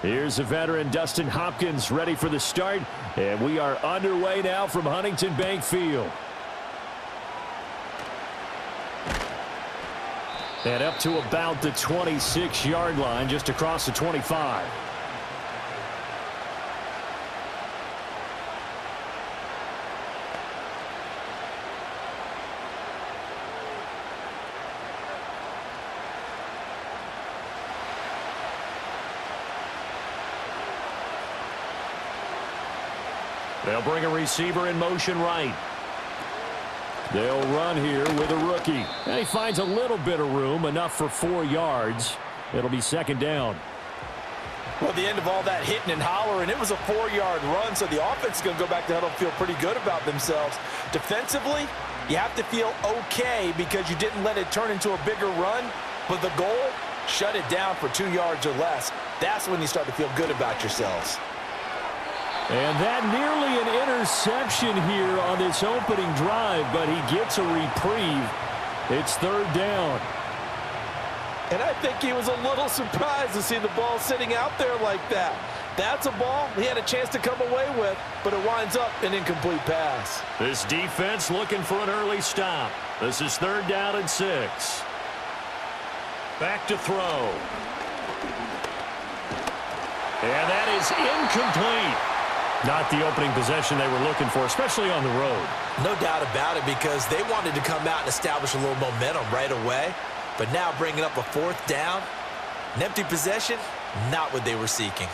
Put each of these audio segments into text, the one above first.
Here's the veteran Dustin Hopkins ready for the start. And we are underway now from Huntington Bank Field. And up to about the 26-yard line, just across the 25. They'll bring a receiver in motion right. They'll run here with a rookie. And he finds a little bit of room, enough for 4 yards. It'll be second down. Well, at the end of all that hitting and hollering, it was a 4-yard run, so the offense is going to go back to huddle and feel pretty good about themselves. Defensively, you have to feel okay because you didn't let it turn into a bigger run, but the goal, shut it down for 2 yards or less. That's when you start to feel good about yourselves. And that nearly an interception here on this opening drive, but he gets a reprieve. It's third down. And I think he was a little surprised to see the ball sitting out there like that. That's a ball he had a chance to come away with, but it winds up an incomplete pass. This defense looking for an early stop. This is third down and 6. Back to throw. And that is incomplete. Not the opening possession they were looking for, especially on the road. No doubt about it, because they wanted to come out and establish a little momentum right away. But now bringing up a 4th down, an empty possession, not what they were seeking.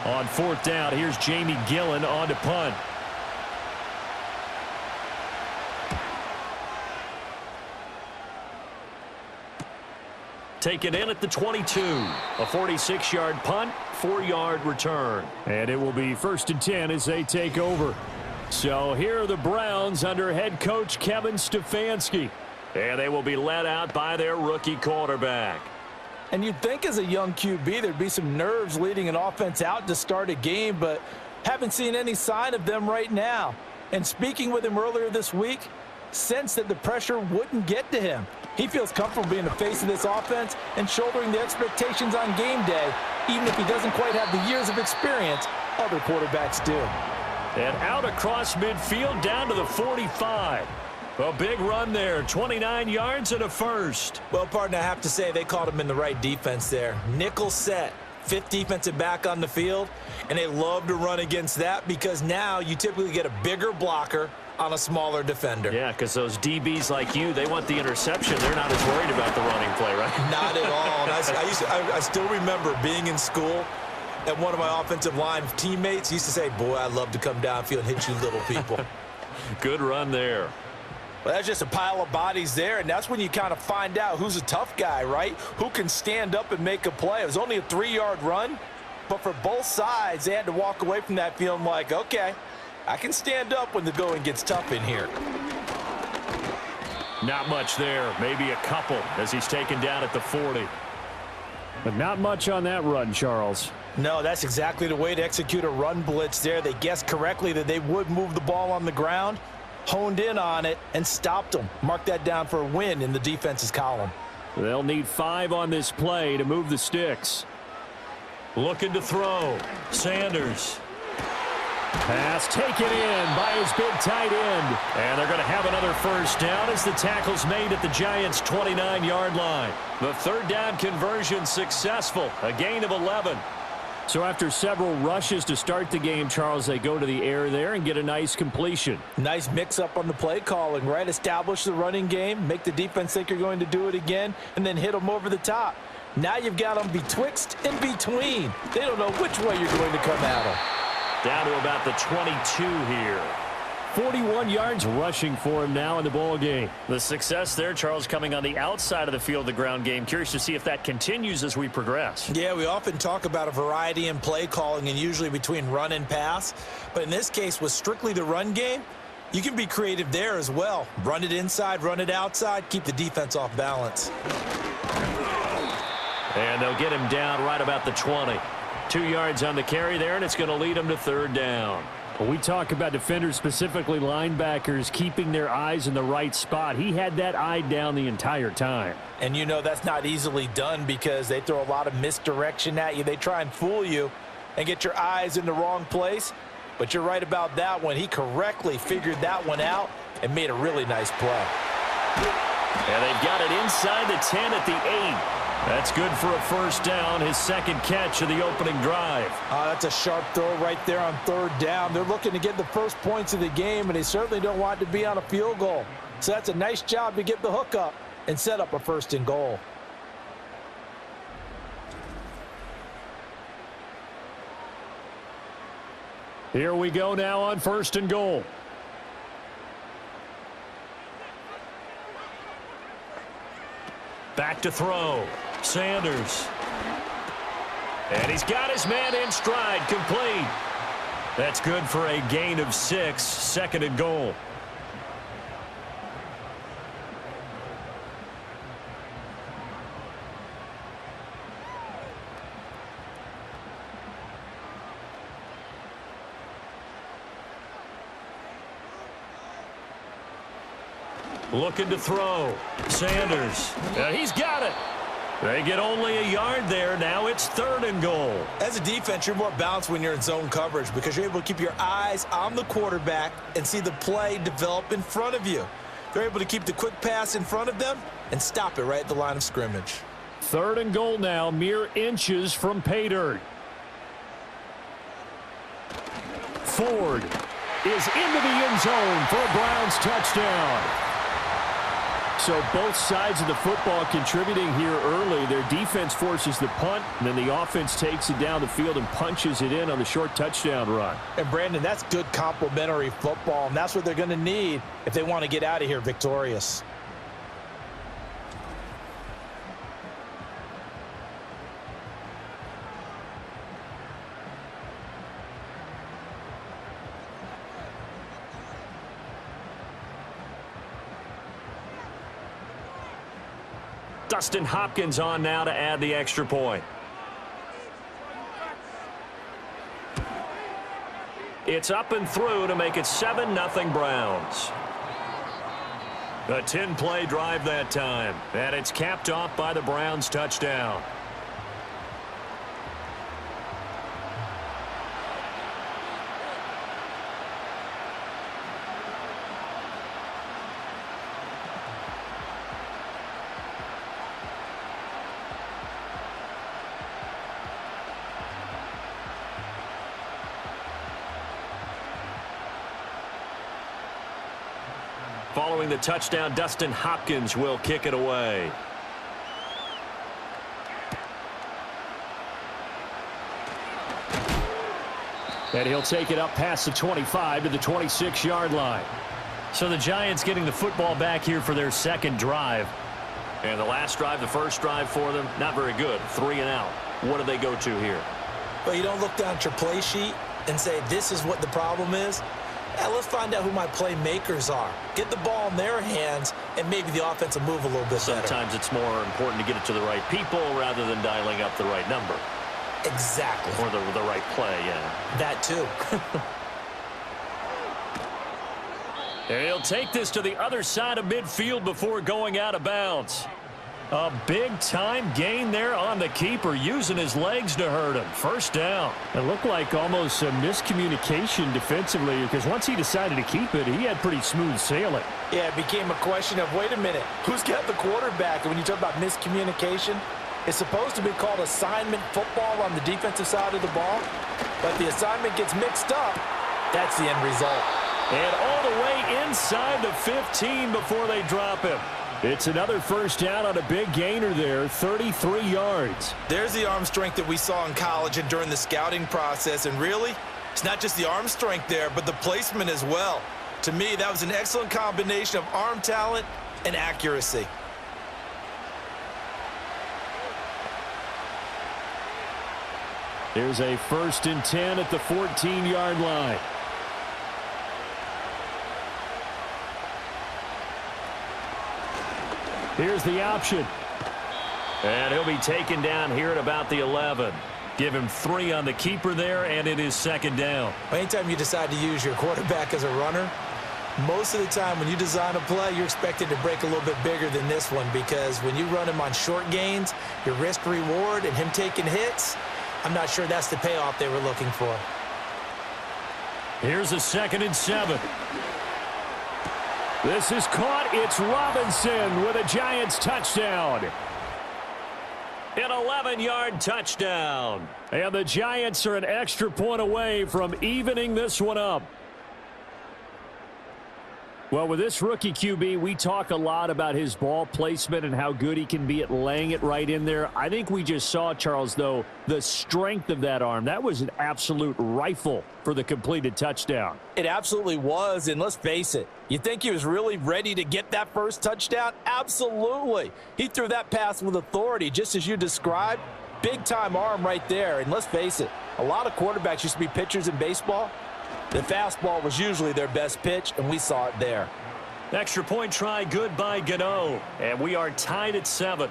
On 4th down, here's Jamie Gillen on to punt. Taken in at the 22. A 46-yard punt, 4-yard return. And it will be 1st and 10 as they take over. So here are the Browns under head coach Kevin Stefanski. And they will be led out by their rookie quarterback. And you'd think as a young QB there'd be some nerves leading an offense out to start a game, but haven't seen any sign of them right now. And speaking with him earlier this week, sensed that the pressure wouldn't get to him. He feels comfortable being the face of this offense and shouldering the expectations on game day, even if he doesn't quite have the years of experience other quarterbacks do. And out across midfield down to the 45. A big run there, 29 yards and a first. Well, partner, I have to say they caught him in the right defense there. Nickel set, 5th defensive back on the field, and they love to run against that because now you typically get a bigger blocker on a smaller defender. Yeah, because those DBs like you, they want the interception. They're not as worried about the running play, right? Not at all. And I still remember being in school, and one of my offensive line teammates used to say, boy, I'd love to come downfield and hit you little people. Good run there. Well, that's just a pile of bodies there, and that's when you kind of find out who's a tough guy, right? Who can stand up and make a play. It was only a 3-yard run, but for both sides, they had to walk away from that feeling like, okay, I can stand up when the going gets tough in here. Not much there. Maybe a couple as he's taken down at the 40. But not much on that run, Charles. No, that's exactly the way to execute a run blitz there. They guessed correctly that they would move the ball on the ground, honed in on it, and stopped them. Mark that down for a win in the defense's column. They'll need 5 on this play to move the sticks. Looking to throw. Sanders. Pass taken in by his big tight end. And they're going to have another first down as the tackle's made at the Giants' 29-yard line. The third down conversion successful. A gain of 11. So after several rushes to start the game, Charles, they go to the air there and get a nice completion. Nice mix-up on the play calling, right? Establish the running game, make the defense think you're going to do it again, and then hit them over the top. Now you've got them betwixt and between. They don't know which way you're going to come at them. Down to about the 22 here. 41 yards rushing for him now in the ball game. The success there, Charles, coming on the outside of the field, the ground game. Curious to see if that continues as we progress. Yeah, we often talk about a variety in play calling and usually between run and pass. But in this case, with strictly the run game, you can be creative there as well. Run it inside, run it outside, keep the defense off balance. And they'll get him down right about the 20. 2 yards on the carry there, and it's going to lead him to third down. When we talk about defenders, specifically linebackers, keeping their eyes in the right spot, he had that eye down the entire time. And you know that's not easily done because they throw a lot of misdirection at you. They try and fool you and get your eyes in the wrong place. But you're right about that one. He correctly figured that one out and made a really nice play. And they've got it inside the 10 at the 8. That's good for a first down, his second catch of the opening drive. That's a sharp throw right there on third down. They're looking to get the first points of the game, and they certainly don't want it to be on a field goal. So that's a nice job to get the hook up and set up a first and goal. Here we go now on first and goal. Back to throw. Sanders. And he's got his man in stride, complete. That's good for a gain of 6, second and goal. Looking to throw. Sanders. He's got it. They get only a yard there. Now it's third and goal. As a defense, you're more balanced when you're in zone coverage because you're able to keep your eyes on the quarterback and see the play develop in front of you. They're able to keep the quick pass in front of them and stop it right at the line of scrimmage. Third and goal now, mere inches from pay dirt. Ford is into the end zone for a Browns touchdown. So both sides of the football contributing here early. Their defense forces the punt, and then the offense takes it down the field and punches it in on the short touchdown run. And, Brandon, that's good complementary football, and that's what they're going to need if they want to get out of here victorious. Dustin Hopkins on now to add the extra point. It's up and through to make it 7-0 Browns. A 10-play drive that time, and it's capped off by the Browns touchdown. Following the touchdown, Dustin Hopkins will kick it away. And he'll take it up past the 25 to the 26-yard line. So the Giants getting the football back here for their second drive. And the last drive, the first drive for them, not very good. 3 and out. What do they go to here? Well, you don't look down at your play sheet and say, this is what the problem is. Yeah, let's find out who my playmakers are. Get the ball in their hands, and maybe the offense will move a little bit better. Sometimes it's more important to get it to the right people rather than dialing up the right number. Exactly. Or the right play, yeah. That too. He'll take this to the other side of midfield before going out of bounds. A big-time gain there on the keeper, using his legs to hurt him. First down. It looked like almost a miscommunication defensively because once he decided to keep it, he had pretty smooth sailing. Yeah, it became a question of, wait a minute, who's got the quarterback? And when you talk about miscommunication, it's supposed to be called assignment football on the defensive side of the ball. But the assignment gets mixed up. That's the end result. And all the way inside the 15 before they drop him. It's another first down on a big gainer there, 33 yards. There's the arm strength that we saw in college and during the scouting process. And really, it's not just the arm strength there, but the placement as well. To me, that was an excellent combination of arm talent and accuracy. There's a 1st and 10 at the 14-yard line. Here's the option. And he'll be taken down here at about the 11. Give him 3 on the keeper there, and it is second down. Anytime you decide to use your quarterback as a runner, most of the time when you design a play, you're expected to break a little bit bigger than this one, because when you run him on short gains, your risk-reward and him taking hits, I'm not sure that's the payoff they were looking for. Here's a 2nd and 7. This is caught. It's Robinson with a Giants touchdown. An 11-yard touchdown. And the Giants are an extra point away from evening this one up. Well, with this rookie QB, we talk a lot about his ball placement and how good he can be at laying it right in there. I think we just saw, Charles, though, the strength of that arm. That was an absolute rifle for the completed touchdown. It absolutely was, and let's face it, you think he was really ready to get that first touchdown? Absolutely. He threw that pass with authority, just as you described. Big-time arm right there, and let's face it, a lot of quarterbacks used to be pitchers in baseball. The fastball was usually their best pitch, and we saw it there. Extra point try good by Gano, and we are tied at 7.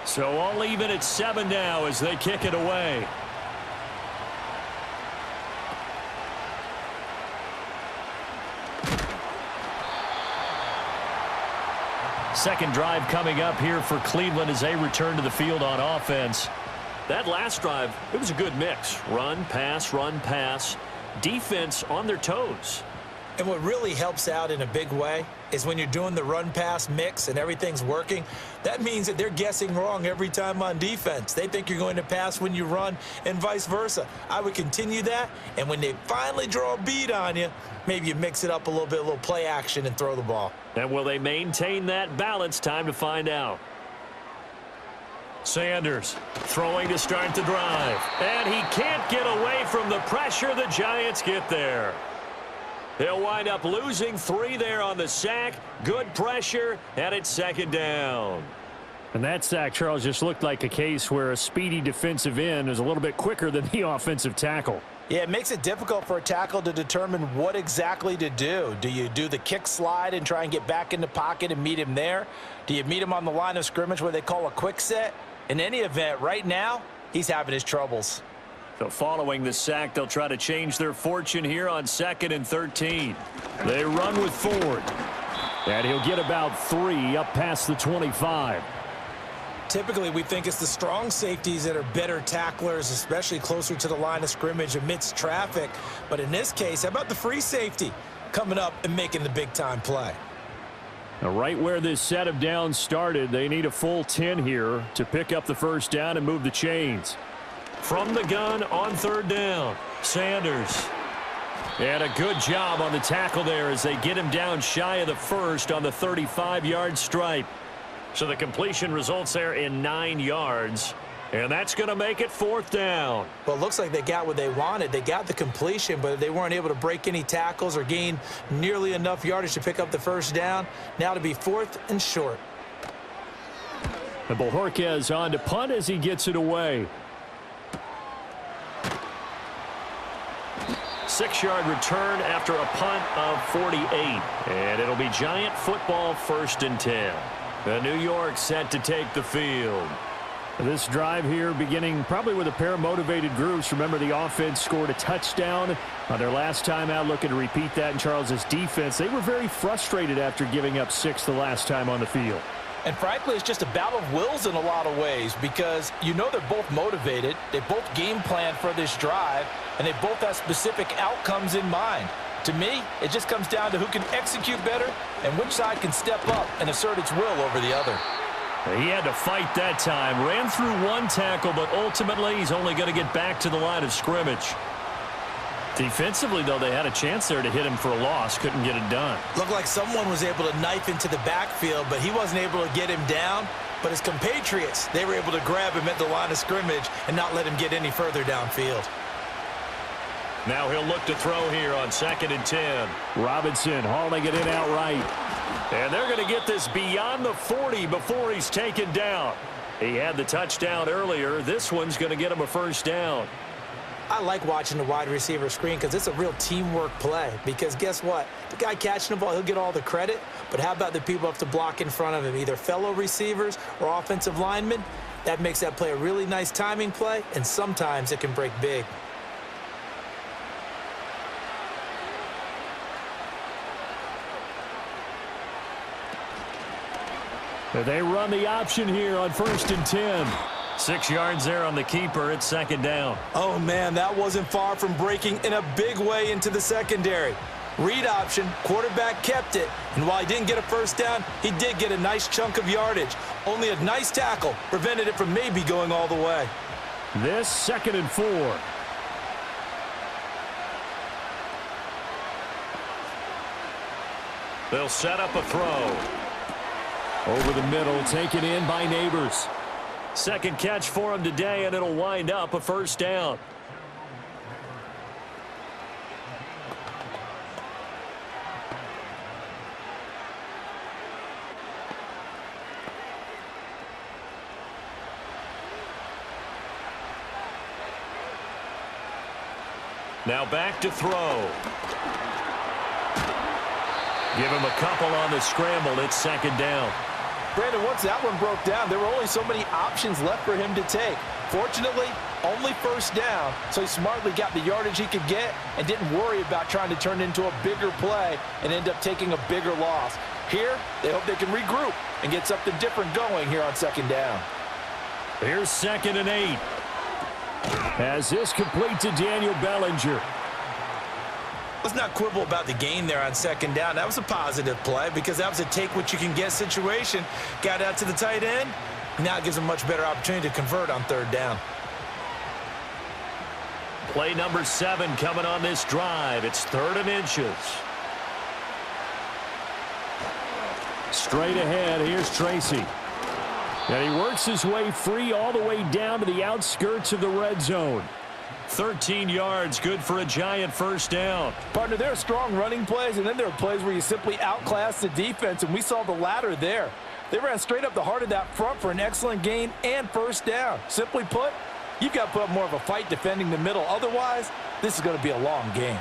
So all even at 7 now as they kick it away. Second drive coming up here for Cleveland as they return to the field on offense. That last drive, it was a good mix. Run, pass, defense on their toes. And what really helps out in a big way is when you're doing the run-pass mix and everything's working, that means that they're guessing wrong every time on defense. They think you're going to pass when you run and vice versa. I would continue that, and when they finally draw a bead on you, maybe you mix it up a little bit, a little play action, and throw the ball. And will they maintain that balance? Time to find out. Sanders throwing to start the drive. And he can't get away from the pressure. The Giants get there. They'll wind up losing 3 there on the sack. Good pressure, and it's second down. And that sack, Charles, just looked like a case where a speedy defensive end is a little bit quicker than the offensive tackle. Yeah, it makes it difficult for a tackle to determine what exactly to do. Do you do the kick slide and try and get back in the pocket and meet him there? Do you meet him on the line of scrimmage where they call a quick set? In any event, right now, he's having his troubles. So following the sack, they'll try to change their fortune here on 2nd and 13. They run with Ford. And he'll get about 3 up past the 25. Typically, we think it's the strong safeties that are better tacklers, especially closer to the line of scrimmage amidst traffic. But in this case, how about the free safety coming up and making the big-time play? Now, right where this set of downs started, they need a full 10 here to pick up the first down and move the chains. From the gun on 3rd down, Sanders. And a good job on the tackle there as they get him down shy of the first on the 35-yard stripe. So the completion results there in 9 yards. And that's going to make it 4th down. Well, it looks like they got what they wanted. They got the completion, but they weren't able to break any tackles or gain nearly enough yardage to pick up the first down. Now to be 4th and short. And Bojorquez on to punt as he gets it away. 6-yard return after a punt of 48. And it'll be Giant football 1st and 10. The New York set to take the field. This drive here beginning probably with a pair of motivated groups. Remember, the offense scored a touchdown on their last time out, looking to repeat that in Charles's defense. They were very frustrated after giving up 6 the last time on the field. And frankly, it's just a battle of wills in a lot of ways, because you know they're both motivated. They both game plan for this drive, and they both have specific outcomes in mind. To me, it just comes down to who can execute better and which side can step up and assert its will over the other. He had to fight that time. Ran through 1 tackle, but ultimately he's only going to get back to the line of scrimmage. Defensively, though, they had a chance there to hit him for a loss. Couldn't get it done. Looked like someone was able to knife into the backfield, but he wasn't able to get him down. but his compatriots, they were able to grab him at the line of scrimmage and not let him get any further downfield. Now he'll look to throw here on 2nd and 10. Robinson hauling it in outright. And they're going to get this beyond the 40 before he's taken down. He had the touchdown earlier. This one's going to get him a first down. I like watching the wide receiver screen because it's a real teamwork play. Because guess what? The guy catching the ball, he'll get all the credit. But how about the people up to block in front of him, either fellow receivers or offensive linemen? That makes that play a really nice timing play, and sometimes it can break big. They run the option here on 1st and 10. 6 yards there on the keeper. It's 2nd down. Oh, man, that wasn't far from breaking in a big way into the secondary. Read option, quarterback kept it, and while he didn't get a first down, he did get a nice chunk of yardage. Only a nice tackle prevented it from maybe going all the way. This 2nd and 4. They'll set up a throw. Over the middle, taken in by Neighbors. Second catch for him today, and it'll wind up a first down. Now back to throw. Give him a couple on the scramble. It's 2nd down. Brandon, once that one broke down, there were only so many options left for him to take. Fortunately, only first down, so he smartly got the yardage he could get and didn't worry about trying to turn it into a bigger play and end up taking a bigger loss. Here, they hope they can regroup and get something different going here on 2nd down. Here's 2nd and 8. As this complete to Daniel Bellinger. Let's not quibble about the gain there on 2nd down. That was a positive play because that was a take-what-you-can-get situation. Got out to the tight end. Now it gives him a much better opportunity to convert on 3rd down. Play number 7 coming on this drive. It's 3rd and inches. Straight ahead, here's Tracy. And he works his way free all the way down to the outskirts of the red zone. 13 yards, good for a giant first down. Partner, there are strong running plays, and then there are plays where you simply outclass the defense, and we saw the latter there. They ran straight up the heart of that front for an excellent gain and first down. Simply put, you've got to put up more of a fight defending the middle. Otherwise, this is going to be a long game.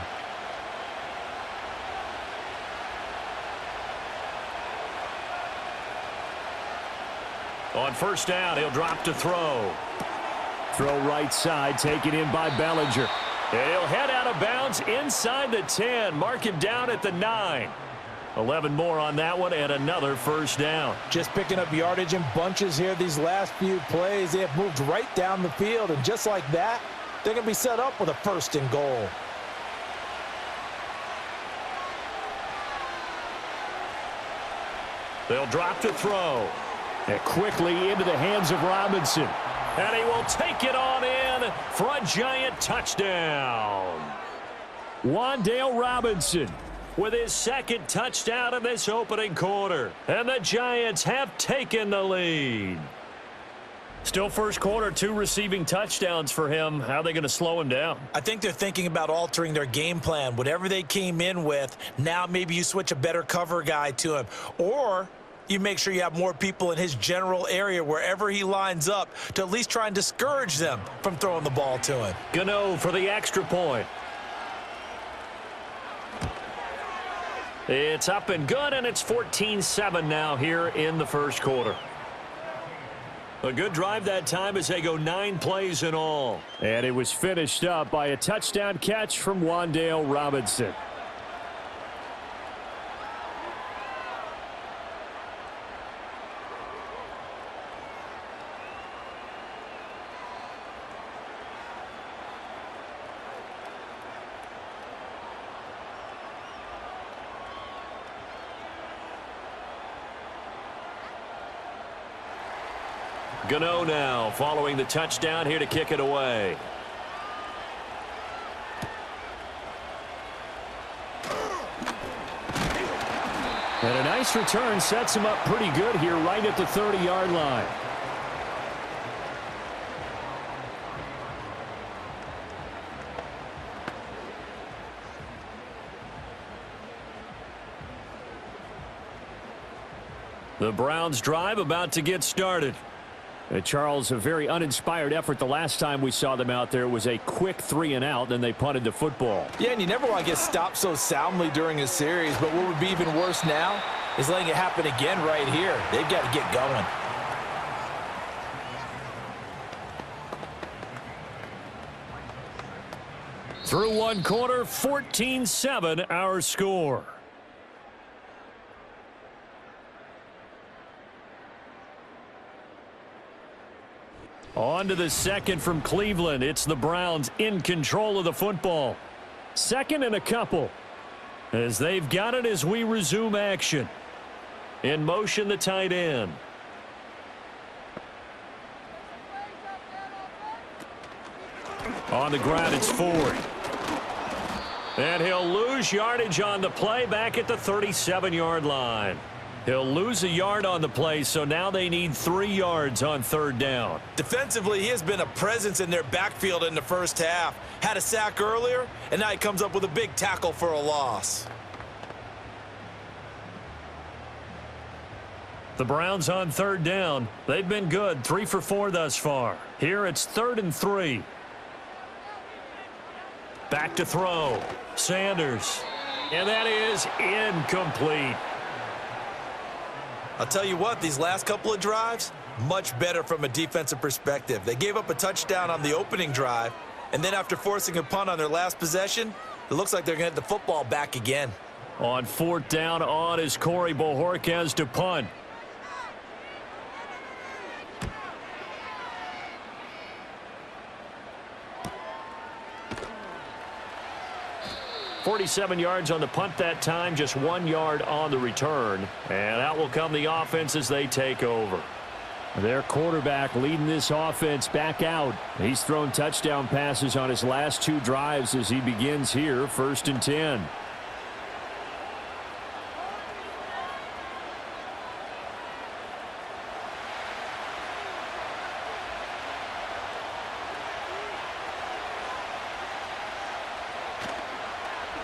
On first down, he'll drop to throw. Throw right side, taken in by Bellinger. He'll head out of bounds inside the 10. Mark him down at the 9. 11 more on that one and another first down. Just picking up yardage in bunches here these last few plays. They have moved right down the field, and just like that, they're going to be set up with a 1st and goal. They'll drop to throw. And quickly into the hands of Robinson. And he will take it on in for a giant touchdown. Wan'Dale Robinson with his 2nd touchdown in this opening quarter. And the Giants have taken the lead. Still first quarter, 2 receiving touchdowns for him. How are they going to slow him down? I think they're thinking about altering their game plan. Whatever they came in with, now maybe you switch a better cover guy to him. Or you make sure you have more people in his general area wherever he lines up to at least try and discourage them from throwing the ball to him. Gano for the extra point. It's up and good, and it's 14-7 now here in the first quarter. A good drive that time as they go 9 plays in all. And it was finished up by a touchdown catch from Wan'Dale Robinson. Gano now following the touchdown here to kick it away. And a nice return sets him up pretty good here right at the 30-yard line. The Browns drive about to get started. Charles, a very uninspired effort. The last time we saw them out there was a quick 3-and-out, then they punted the football. Yeah, and you never want to get stopped so soundly during a series, but what would be even worse now is letting it happen again right here. They've got to get going. Through one quarter, 14-7 our score. On to the second from Cleveland. It's the Browns in control of the football. Second and a couple. As they've got it as we resume action. In motion, the tight end. On the ground, it's Ford. And he'll lose yardage on the play back at the 37-yard line. He'll lose a yard on the play, so now they need 3 yards on third down. Defensively, he has been a presence in their backfield in the first half. Had a sack earlier, and now he comes up with a big tackle for a loss. The Browns on third down. They've been good, 3 for 4 thus far. Here it's 3rd and 3. Back to throw. Sanders. And that is incomplete. I'll tell you what, these last couple of drives, much better from a defensive perspective. They gave up a touchdown on the opening drive, and then after forcing a punt on their last possession, it looks like they're going to get the football back again. On 4th down on is Corey Bojorquez to punt. .47 yards on the punt that time, just 1 yard on the return. And out will come the offense as they take over. Their quarterback leading this offense back out. He's thrown touchdown passes on his last 2 drives as he begins here, 1st and 10.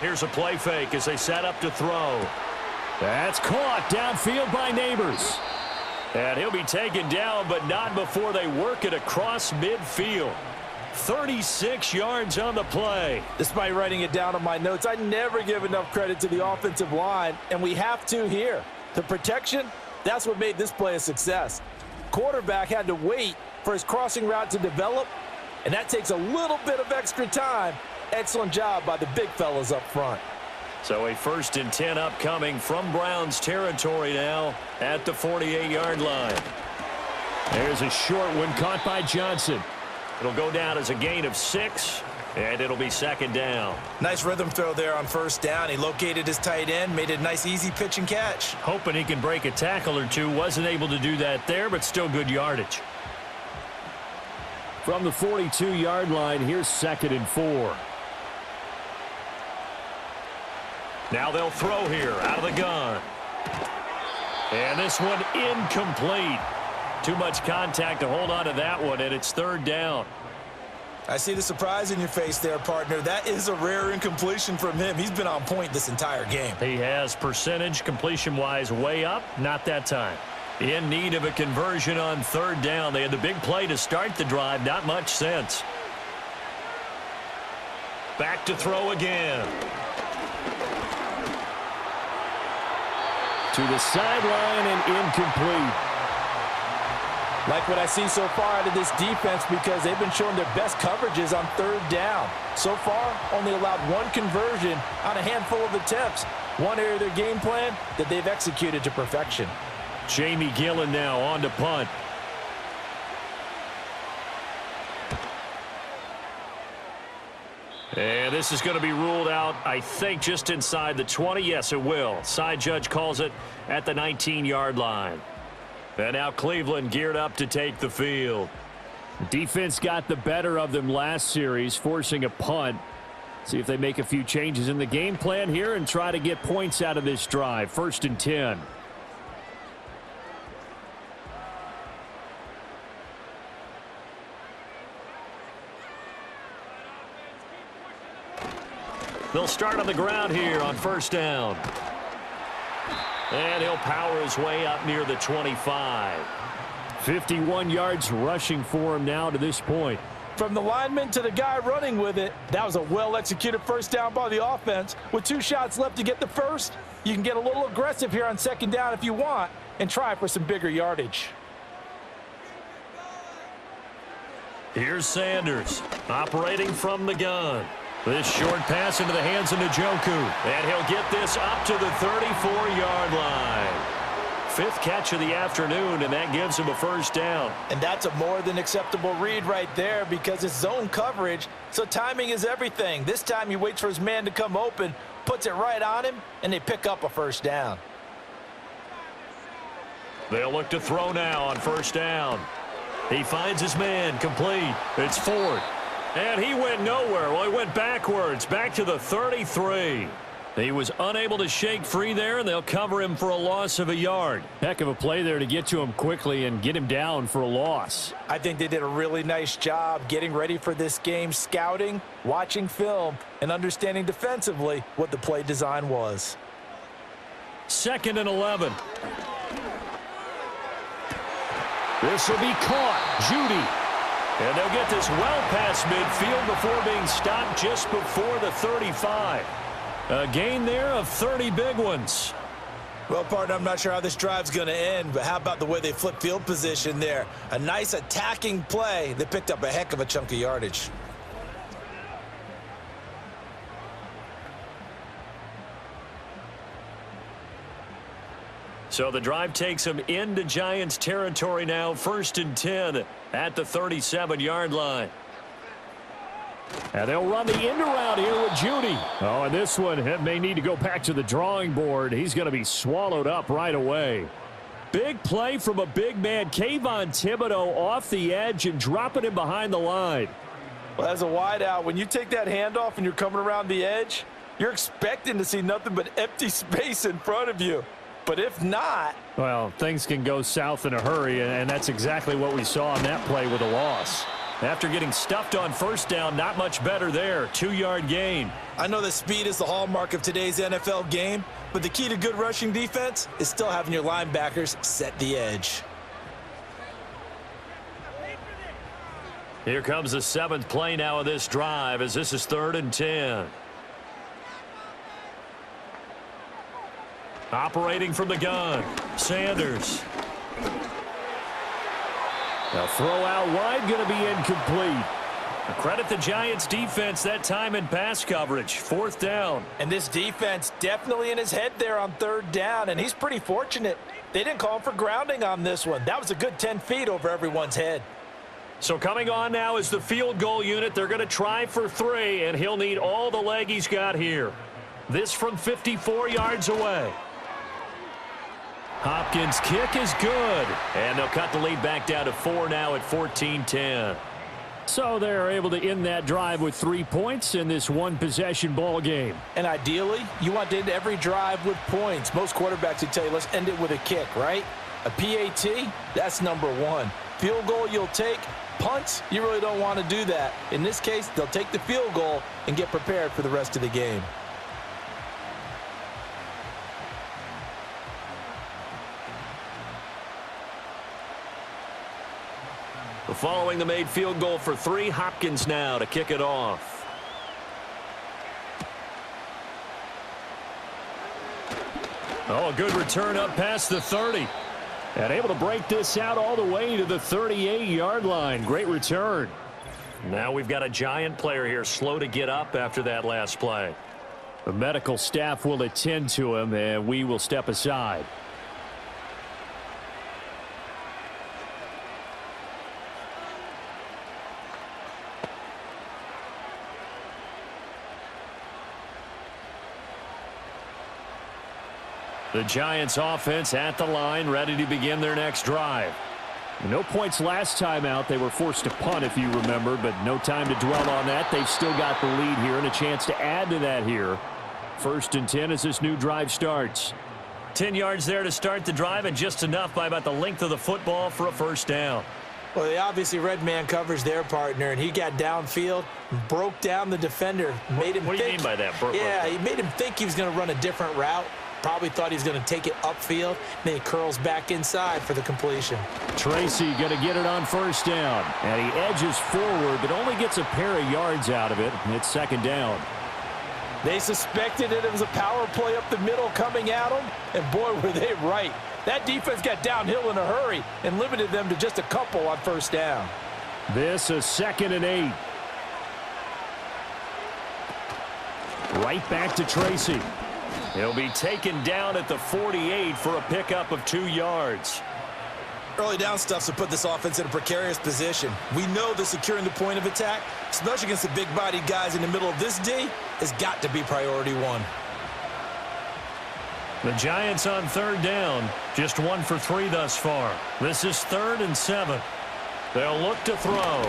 Here's a play fake as they set up to throw. That's caught downfield by Neighbors. And he'll be taken down, but not before they work it across midfield. 36 yards on the play. Despite writing it down on my notes, I never give enough credit to the offensive line, and we have to here. The protection, that's what made this play a success. Quarterback had to wait for his crossing route to develop, and that takes a little bit of extra time. Excellent job by the big fellas up front. So a 1st and 10 upcoming from Browns territory now at the 48-yard line. There's a short one caught by Johnson. It'll go down as a gain of 6, and it'll be 2nd down. Nice rhythm throw there on 1st down. He located his tight end, made a nice easy pitch and catch. Hoping he can break a tackle or two. Wasn't able to do that there, but still good yardage. From the 42-yard line, here's 2nd and 4. Now they'll throw here out of the gun. And this one incomplete. Too much contact to hold on to that one, and it's 3rd down. I see the surprise in your face there, partner. That is a rare incompletion from him. He's been on point this entire game. He has percentage completion-wise way up. Not that time. In need of a conversion on 3rd down. They had the big play to start the drive. Not much sense. Back to throw again. To the sideline and incomplete. Like what I see so far out of this defense because they've been showing their best coverages on 3rd down. So far, only allowed 1 conversion on a handful of attempts. One area of their game plan that they've executed to perfection. Jamie Gillen now on to punt. And this is going to be ruled out, I think, just inside the 20. Yes, it will. Side judge calls it at the 19-yard line. And now Cleveland geared up to take the field. Defense got the better of them last series, forcing a punt. See if they make a few changes in the game plan here and try to get points out of this drive. 1st and 10. They'll start on the ground here on 1st down. And he'll power his way up near the 25. 51 yards rushing for him now to this point. From the lineman to the guy running with it, that was a well-executed 1st down by the offense. With 2 shots left to get the first, you can get a little aggressive here on 2nd down if you want and try for some bigger yardage. Here's Sanders operating from the gun. This short pass into the hands of Njoku. And he'll get this up to the 34-yard line. 5th catch of the afternoon, and that gives him a 1st down. And that's a more than acceptable read right there because it's zone coverage, so timing is everything. This time he waits for his man to come open, puts it right on him, and they pick up a 1st down. They'll look to throw now on 1st down. He finds his man complete. It's Ford. And he went nowhere. Well, he went backwards, back to the 33. He was unable to shake free there, and they'll cover him for a loss of a yard. Heck of a play there to get to him quickly and get him down for a loss. I think they did a really nice job getting ready for this game, scouting, watching film, and understanding defensively what the play design was. 2nd and 11. This will be caught. Judy. And they'll get this well past midfield before being stopped just before the 35. A gain there of 30 big ones. Well, partner, I'm not sure how this drive's going to end, but how about the way they flip field position there? A nice attacking play. They picked up a heck of a chunk of yardage. So the drive takes them into Giants territory now. 1st and 10 at the 37-yard line. And they'll run the end around here with Judy. Oh, and this one may need to go back to the drawing board. He's going to be swallowed up right away. Big play from a big man. Kayvon Thibodeau off the edge and dropping him behind the line. Well, as a wideout, when you take that handoff and you're coming around the edge, you're expecting to see nothing but empty space in front of you. But if not, well, things can go south in a hurry, and that's exactly what we saw on that play with a loss. After getting stuffed on 1st down, not much better there. 2-yard gain. I know that speed is the hallmark of today's NFL game, but the key to good rushing defense is still having your linebackers set the edge. Here comes the 7th play now of this drive as this is 3rd and 10. Operating from the gun, Sanders. Now throw out wide, going to be incomplete. Credit the Giants defense that time in pass coverage. 4th down. And this defense definitely in his head there on 3rd down, and he's pretty fortunate. They didn't call him for grounding on this one. That was a good 10 feet over everyone's head. So coming on now is the field goal unit. They're going to try for 3, and he'll need all the leg he's got here. This from 54 yards away. Hopkins' kick is good. And they'll cut the lead back down to 4 now at 14-10. So they're able to end that drive with 3 points in this one-possession ball game. And ideally, you want to end every drive with points. Most quarterbacks would tell you, let's end it with a kick, right? A PAT, that's number 1. Field goal you'll take. Punts, you really don't want to do that. In this case, they'll take the field goal and get prepared for the rest of the game. Following the made field goal for 3, Hopkins now to kick it off. Oh, a good return up past the 30. And able to break this out all the way to the 38-yard line. Great return. Now we've got a Giant player here slow to get up after that last play. The medical staff will attend to him, and we will step aside. The Giants offense at the line, ready to begin their next drive. No points last time out. They were forced to punt, if you remember, but no time to dwell on that. They've still got the lead here and a chance to add to that here. 1st and 10 as this new drive starts. 10 yards there to start the drive, and just enough by about the length of the football for a first down. Well, they obviously red man covers their partner, and he got downfield, broke down the defender, made him What do you mean by that? Yeah, he made him think he was going to run a different route. Probably thought he was going to take it upfield. Then he curls back inside for the completion. Tracy going to get it on 1st down. And he edges forward, but only gets a pair of yards out of it. It's 2nd down. They suspected that it was a power play up the middle coming at them, and boy, were they right. That defense got downhill in a hurry and limited them to just a couple on 1st down. This is 2nd and 8. Right back to Tracy. He'll be taken down at the 48 for a pickup of 2 yards. Early down stuff to put this offense in a precarious position. We know that securing the point of attack, especially against the big-bodied guys in the middle of this D, has got to be priority 1. The Giants on 3rd down, just 1 for 3 thus far. This is 3rd and 7. They'll look to throw.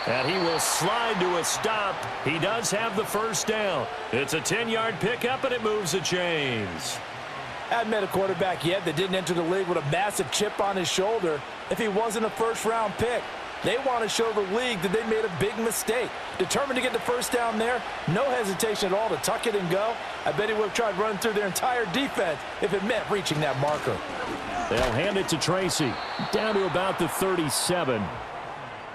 And he will slide to a stop. He does have the 1st down. It's a 10-yard pickup, and it moves the chains. I haven't met a quarterback yet that didn't enter the league with a massive chip on his shoulder if he wasn't a 1st-round pick. They want to show the league that they made a big mistake. Determined to get the 1st down there, no hesitation at all to tuck it and go. I bet he would have tried running through their entire defense if it meant reaching that marker. They'll hand it to Tracy. Down to about the 37.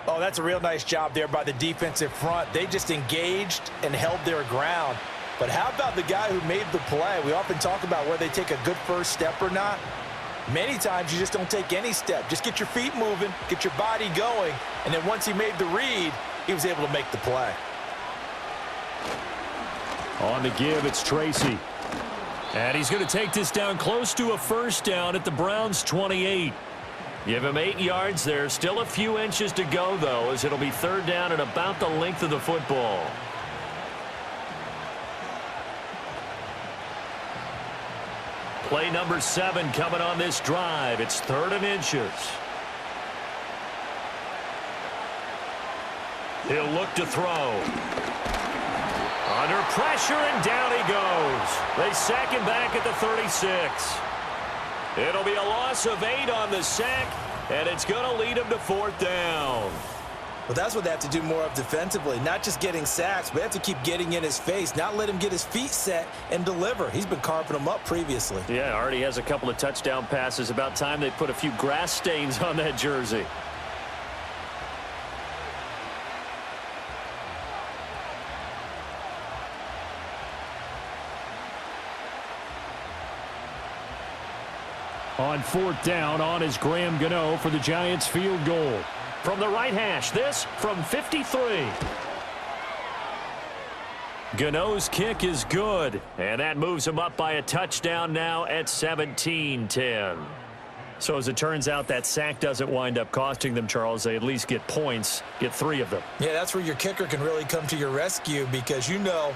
Oh, that's a real nice job there by the defensive front. They just engaged and held their ground. But how about the guy who made the play? We often talk about whether they take a good first step or not. Many times you just don't take any step. Just get your feet moving, get your body going, and then once he made the read, he was able to make the play. On the give, it's Tracy. And he's going to take this down close to a 1st down at the Browns' 28. Give him 8 yards there. Still a few inches to go, though, as it'll be 3rd down and about the length of the football. Play number 7 coming on this drive. It's 3rd and inches. He'll look to throw. Under pressure, and down he goes. They sack him back at the 36. It'll be a loss of 8 on the sack, and it's going to lead him to 4th down. Well, that's what they have to do more of defensively. Not just getting sacks, but they have to keep getting in his face, not let him get his feet set and deliver. He's been carving them up previously. Yeah, already has a couple of touchdown passes. About time they put a few grass stains on that jersey. On 4th down, on is Graham Gano for the Giants field goal. From the right hash, this from 53. Gano's kick is good, and that moves him up by a touchdown now at 17-10. So as it turns out, that sack doesn't wind up costing them, Charles. They at least get points, get 3 of them. Yeah, that's where your kicker can really come to your rescue because, you know,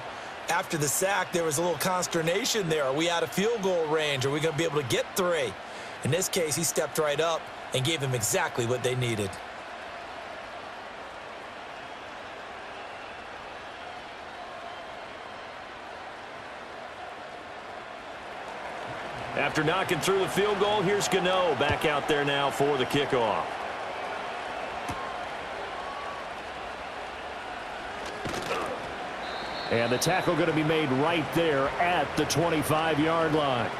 after the sack, there was a little consternation there. Are we out of field goal range? Are we going to be able to get 3? In this case, he stepped right up and gave them exactly what they needed. After knocking through the field goal, here's Gano back out there now for the kickoff. And the tackle going to be made right there at the 25-yard line.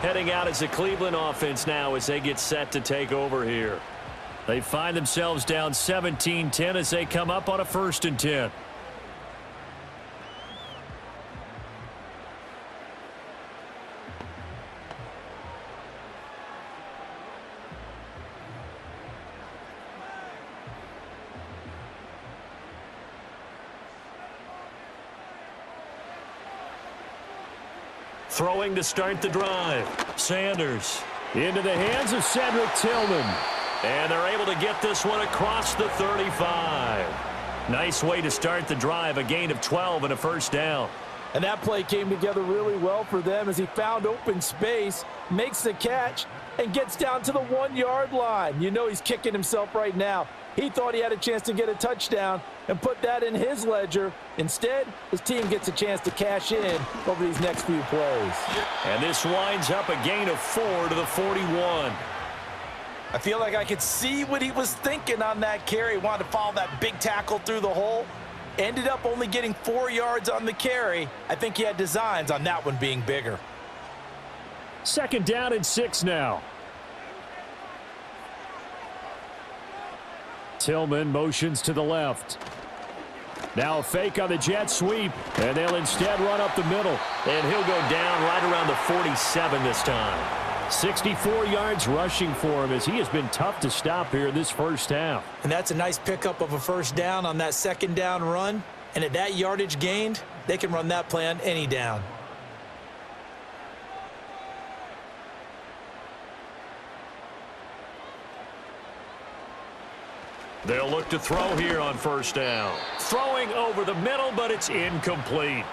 Heading out as the Cleveland offense now as they get set to take over here. They find themselves down 17-10 as they come up on a 1st and 10. Throwing to start the drive. Sanders. Into the hands of Cedric Tillman. And they're able to get this one across the 35. Nice way to start the drive. A gain of 12 and a 1st down. And that play came together really well for them as he found open space, makes the catch, and gets down to the 1-yard line. You know he's kicking himself right now. He thought he had a chance to get a touchdown and put that in his ledger. Instead, his team gets a chance to cash in over these next few plays. And this winds up a gain of 4 to the 41. I feel like I could see what he was thinking on that carry. Wanted to follow that big tackle through the hole. Ended up only getting 4 yards on the carry. I think he had designs on that one being bigger. 2nd down and 6 now. Tillman motions to the left. Now a fake on the jet sweep, and they'll instead run up the middle. And he'll go down right around the 47 this time. 64 yards rushing for him as he has been tough to stop here in this first half. And that's a nice pickup of a first down on that 2nd down run. And at that yardage gained, they can run that play on any down. They'll look to throw here on 1st down. Throwing over the middle, but it's incomplete.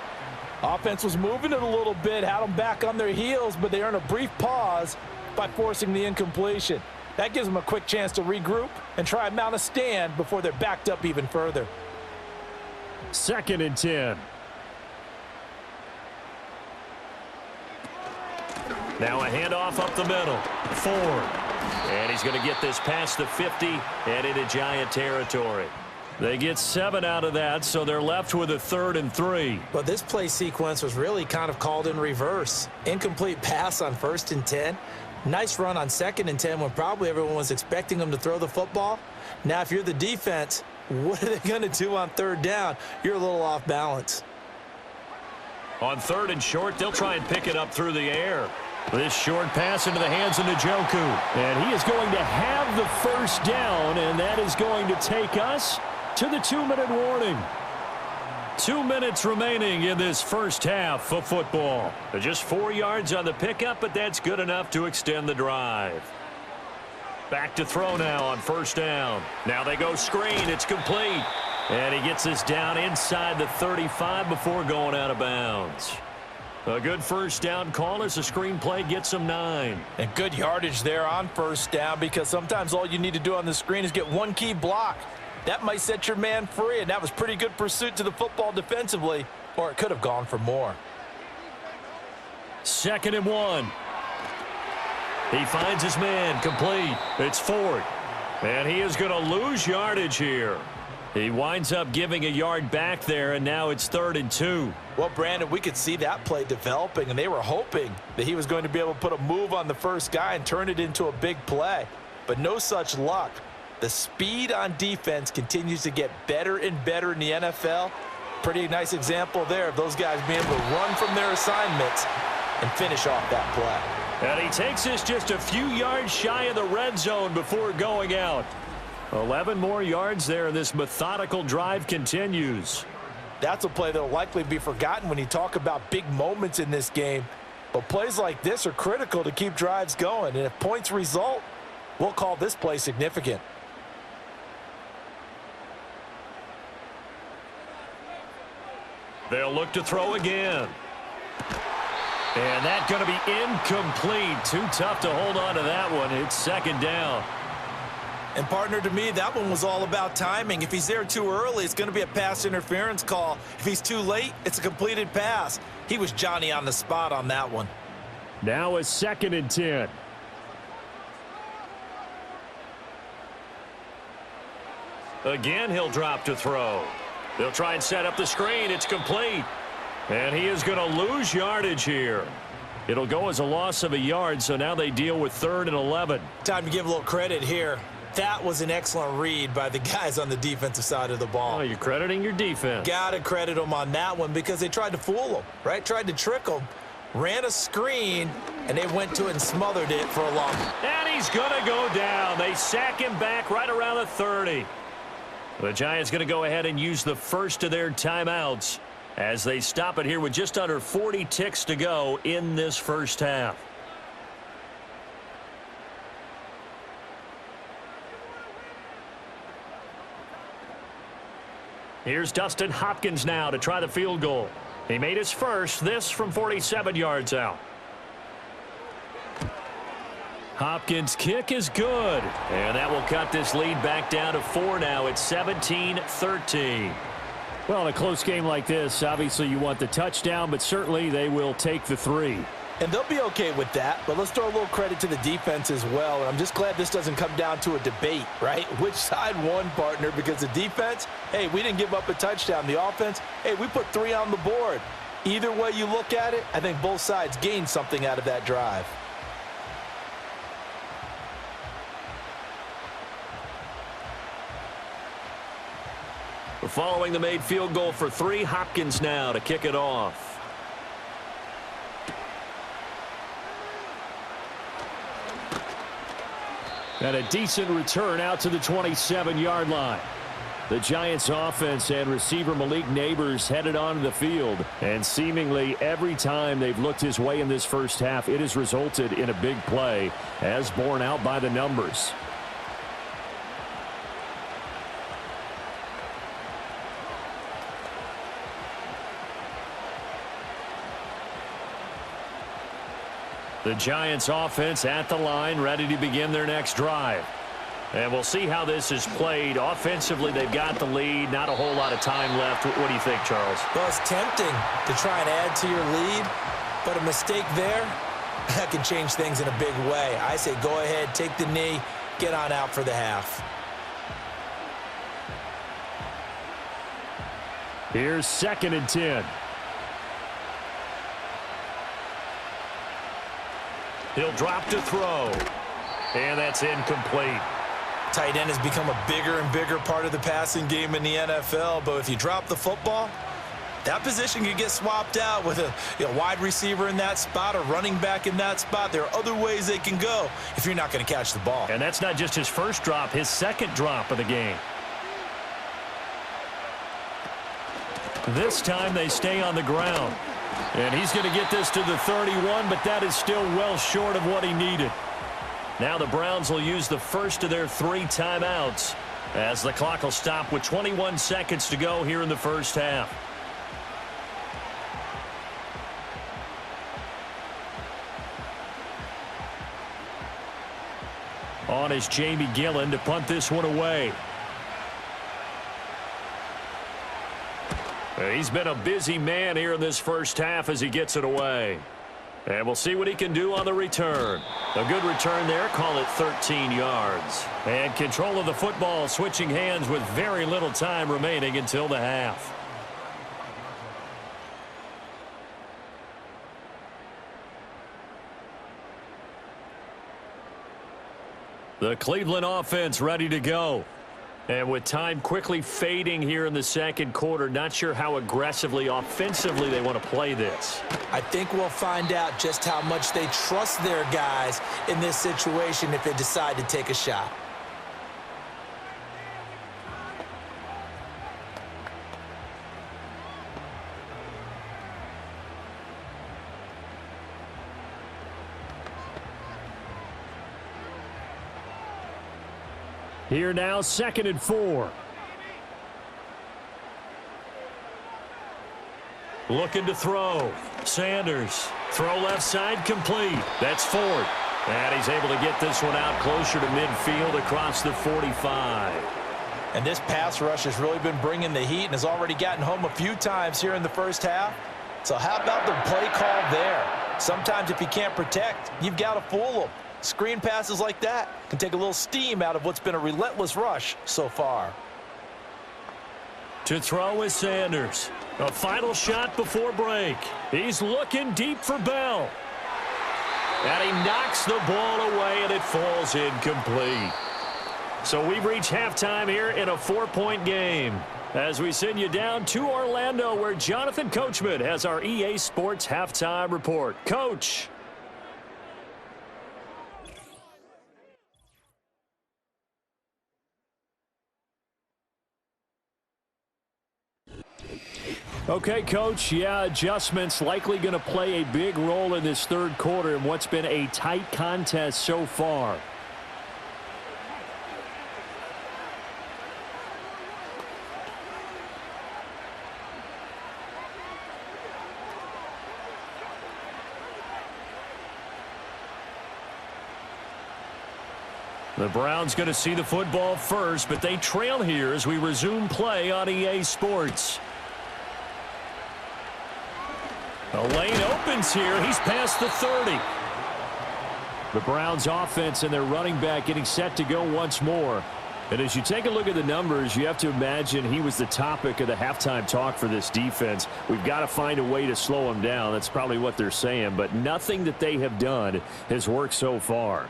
Offense was moving it a little bit, had them back on their heels, but they earn a brief pause by forcing the incompletion. That gives them a quick chance to regroup and try and mount a stand before they're backed up even further. 2nd and 10. Now a handoff up the middle. Ford. And he's going to get this past the 50 and into Giant territory. They get 7 out of that, so they're left with a 3rd and 3. But this play sequence was really kind of called in reverse. Incomplete pass on 1st and 10. Nice run on 2nd and 10 when probably everyone was expecting them to throw the football. Now, if you're the defense, what are they going to do on 3rd down? You're a little off balance. On 3rd and short, they'll try and pick it up through the air. This short pass into the hands of Njoku. And he is going to have the first down, and that is going to take us to the 2-minute warning. 2 minutes remaining in this first half of football. Just 4 yards on the pickup, but that's good enough to extend the drive. Back to throw now on 1st down. Now they go screen. It's complete. And he gets this down inside the 35 before going out of bounds. A good 1st down call as the screen play gets him 9. And good yardage there on 1st down because sometimes all you need to do on the screen is get one key block. That might set your man free, and that was pretty good pursuit to the football defensively, or it could have gone for more. 2nd and 1. He finds his man complete. It's Ford. And he is going to lose yardage here. He winds up giving a yard back there, and now it's 3rd and 2. Well, Brandon, we could see that play developing, and they were hoping that he was going to be able to put a move on the first guy and turn it into a big play. But no such luck. The speed on defense continues to get better and better in the NFL. Pretty nice example there of those guys being able to run from their assignments and finish off that play. And he takes this just a few yards shy of the red zone before going out. 11 more yards there, and this methodical drive continues. That's a play that will likely be forgotten when you talk about big moments in this game. But plays like this are critical to keep drives going. And if points result, we'll call this play significant. They'll look to throw again. And that's going to be incomplete. Too tough to hold on to that one. It's 2nd down. And, partner, to me, that one was all about timing. If he's there too early, it's going to be a pass interference call. If he's too late, it's a completed pass. He was Johnny on the spot on that one. Now a 2nd and 10. Again, he'll drop to throw. They'll try and set up the screen. It's complete. And he is going to lose yardage here. It'll go as a loss of a yard, so now they deal with 3rd and 11. Time to give a little credit here. That was an excellent read by the guys on the defensive side of the ball. Oh, you're crediting your defense. Got to credit them on that one because they tried to fool them, right? Tried to trick them. Ran a screen, and they went to it and smothered it for a long time. And he's going to go down. They sack him back right around the 30. The Giants going to go ahead and use the first of their timeouts as they stop it here with just under 40 ticks to go in this first half. Here's Dustin Hopkins now to try the field goal. He made his first, this from 47 yards out. Hopkins' kick is good. And that will cut this lead back down to 4 now. It's 17-13. Well, in a close game like this, obviously you want the touchdown, but certainly they will take the 3. And they'll be okay with that, but let's throw a little credit to the defense as well. And I'm just glad this doesn't come down to a debate, right? Which side won, partner? Because the defense, hey, we didn't give up a touchdown. The offense, hey, we put 3 on the board. Either way you look at it, I think both sides gained something out of that drive. Following the made field goal for 3, Hopkins now to kick it off. And a decent return out to the 27-yard line. The Giants offense and receiver Malik Neighbors headed onto the field. And seemingly every time they've looked his way in this first half, it has resulted in a big play, as borne out by the numbers. The Giants offense at the line, ready to begin their next drive. And we'll see how this is played. Offensively, they've got the lead. Not a whole lot of time left. What do you think, Charles? Well, it's tempting to try and add to your lead, but a mistake there, that can change things in a big way. I say go ahead, take the knee, get on out for the half. Here's 2nd and 10. He'll drop to throw. And that's incomplete. Tight end has become a bigger and bigger part of the passing game in the NFL, but if you drop the football, that position could get swapped out with a wide receiver in that spot, a running back in that spot. There are other ways they can go if you're not going to catch the ball. And that's not just his first drop, his second drop of the game. This time they stay on the ground. And he's going to get this to the 31, but that is still well short of what he needed. Now the Browns will use the first of their 3 timeouts as the clock will stop with 21 seconds to go here in the first half. On is Jamie Gillen to punt this one away. He's been a busy man here in this first half as he gets it away. And we'll see what he can do on the return. A good return there, call it 13 yards. And control of the football, switching hands with very little time remaining until the half. The Cleveland offense ready to go. And with time quickly fading here in the second quarter, not sure how aggressively, offensively they want to play this. I think we'll find out just how much they trust their guys in this situation if they decide to take a shot. Here now, 2nd and 4. Looking to throw. Sanders. Throw left side complete. That's Ford. And he's able to get this one out closer to midfield across the 45. And this pass rush has really been bringing the heat and has already gotten home a few times here in the first half. So how about the play call there? Sometimes if you can't protect, you've got to fool them. Screen passes like that can take a little steam out of what's been a relentless rush so far. To throw is Sanders. A final shot before break. He's looking deep for Bell. And he knocks the ball away, and it falls incomplete. So we've reached halftime here in a 4-point game. As we send you down to Orlando, where Jonathan Coachman has our EA Sports halftime report. Coach. Okay, Coach, yeah, adjustments likely going to play a big role in this third quarter in what's been a tight contest so far. The Browns going to see the football first, but they trail here as we resume play on EA Sports. The lane opens here. He's past the 30. The Browns offense and their running back getting set to go once more. And as you take a look at the numbers, you have to imagine he was the topic of the halftime talk for this defense. We've got to find a way to slow him down. That's probably what they're saying. But nothing that they have done has worked so far.